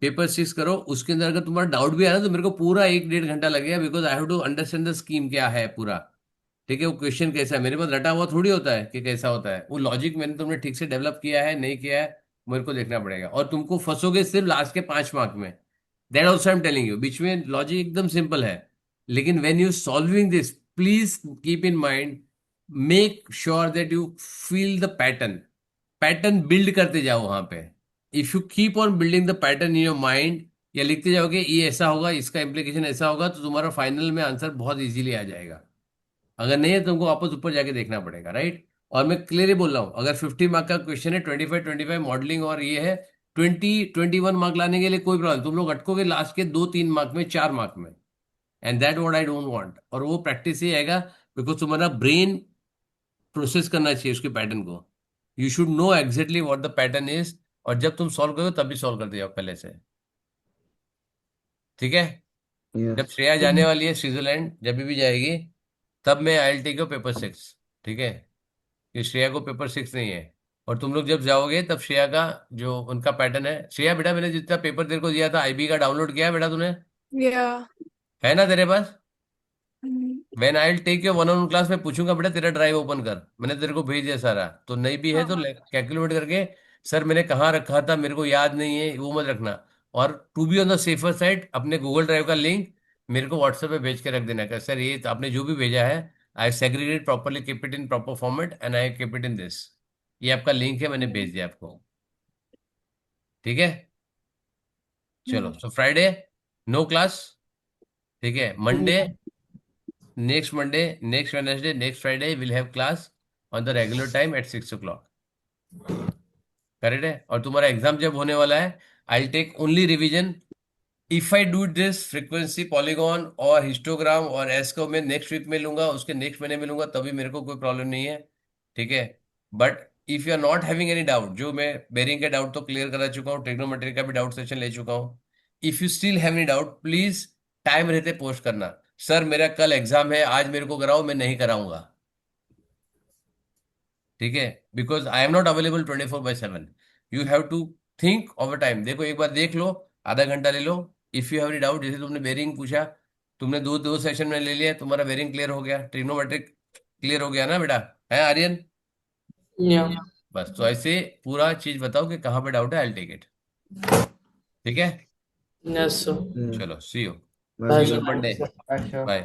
पेपर 6 करो, उसके अंदर अगर तुम्हारा डाउट भी आया ना तो मेरे को पूरा 1-1.5 घंटा लगेगा, because I have to understand the scheme क्या है पूरा, ठीक है? वो क्वेश्चन कैसा है, मेरे पास रटा हुआ थोड़ी होता है कि कैसा होता है, वो लॉजिक मैंने तुमने ठीक से डेवलप किया है नहीं किया है, मेरे को देखना पड़ेगा। और तुमको फंसोगे सिर्फ लास्ट के 5 मार्क में, that also I am telling you. बीच में लॉजिक एकदम सिंपल है, लेकिन when you solving this, please keep in mind, make sure that you feel the pattern, pattern build करते जाओ वहां पे। If you keep on building the pattern in your mind, या लिखते जाओगे ये ऐसा होगा, इसका इम्प्लीकेशन ऐसा होगा, तो तुम्हारा फाइनल में आंसर बहुत इजीली आ जाएगा। अगर नहीं है तुमको वापस ऊपर जाके देखना पड़ेगा, राइट? और मैं क्लियरली बोल रहा हूँ, अगर 50 मार्क का क्वेश्चन है, 25-25 मॉडलिंग और ये है, 20-21 मार्क लाने के लिए कोई प्रॉब्लम, तुम लोग अटकोगे लास्ट के 2-3 मार्क में, 4 मार्क में, and that what I don't want. और वो प्रैक्टिस ही आएगा, बिकॉज तुम्हारा ब्रेन प्रोसेस करना चाहिए उसके पैटर्न को। You should no exactly what the pattern is, और जब तुम सॉल्व करो तब भी सॉल्व कर दिया पहले से, ठीक है? जब Yes. श्रेया जाने वाली है स्विट्जरलैंड, जब भी जाएगी, तब मैं I will take your paper 6, ठीक है? कि श्रेया को पेपर 6 नहीं है। और तुम लोग जब जाओगे तब श्रेया का जो उनका पैटर्न है, श्रेया बेटा मैंने जितना पेपर तेरे को दिया था आईबी का, डाउनलोड किया है बेटा तूने? Yeah. है ना तेरे पास? Mm. When I will take your one on class, मैं पूछूंगा बेटा तेरा ड्राइव ओपन कर, मैंने तेरे को भेज दिया सारा, तो नहीं भी है तो हाँ. कैलकुलेट करके, सर मैंने कहाँ रखा था मेरे को याद नहीं है, वो मत रखना। और to be on the safer side, अपने गूगल ड्राइव का लिंक मेरे को व्हाट्सएप पे भेज के रख देना कि सर ये तो आपने जो भी भेजा है, I segregate properly, keep it in proper format and I keep it in this, ये आपका लिंक है, मैंने भेज दिया आपको, ठीक है? चलो, Mm. So Friday no class, ठीक है? Monday, Yeah. Next Monday, next Wednesday, next Friday will have class on the regular time at 6 o'clock, correct है? और तुम्हारा एग्जाम जब होने वाला है, I take only revision. If I do this frequency polygon और हिस्टोग्राम और एस को मैं नेक्स्ट वीक में लूंगा, उसके नेक्स्ट महीने में लूंगा, तभी मेरे को कोई प्रॉब्लम नहीं है, ठीक है? But if you are not having any doubt, जो मैं बेरिंग का डाउट तो क्लियर करा चुका हूँ, ट्रिग्नोमेट्री का भी डाउट सेशन ले चुका हूँ, if you still have any doubt, please time रहते पोस्ट करना, सर मेरा कल एग्जाम है, आज मेरे को कराओ, मैं नहीं कराऊंगा, ठीक है? Because I am not available 24/7, you have to think of a time. देखो एक बार देख लो, आधा घंटा ले लो, if you have any doubt, जैसे तुमने बेरिंग पूछा, तुमने दो दो सेशन में ले लिया, तुम्हारा बेरिंग क्लियर हो गया, ट्रिग्नोमेट्रिक क्लियर हो गया ना बेटा, है आर्यन? Yeah. बस तो ऐसे पूरा चीज बताओ कि कहाँ पे डाउट है, आई टेक इट, ठीक है? Yes, sir. Yeah. चलो, see you, Bye see Bye, you bye. sir. On Monday, Sure. Bye.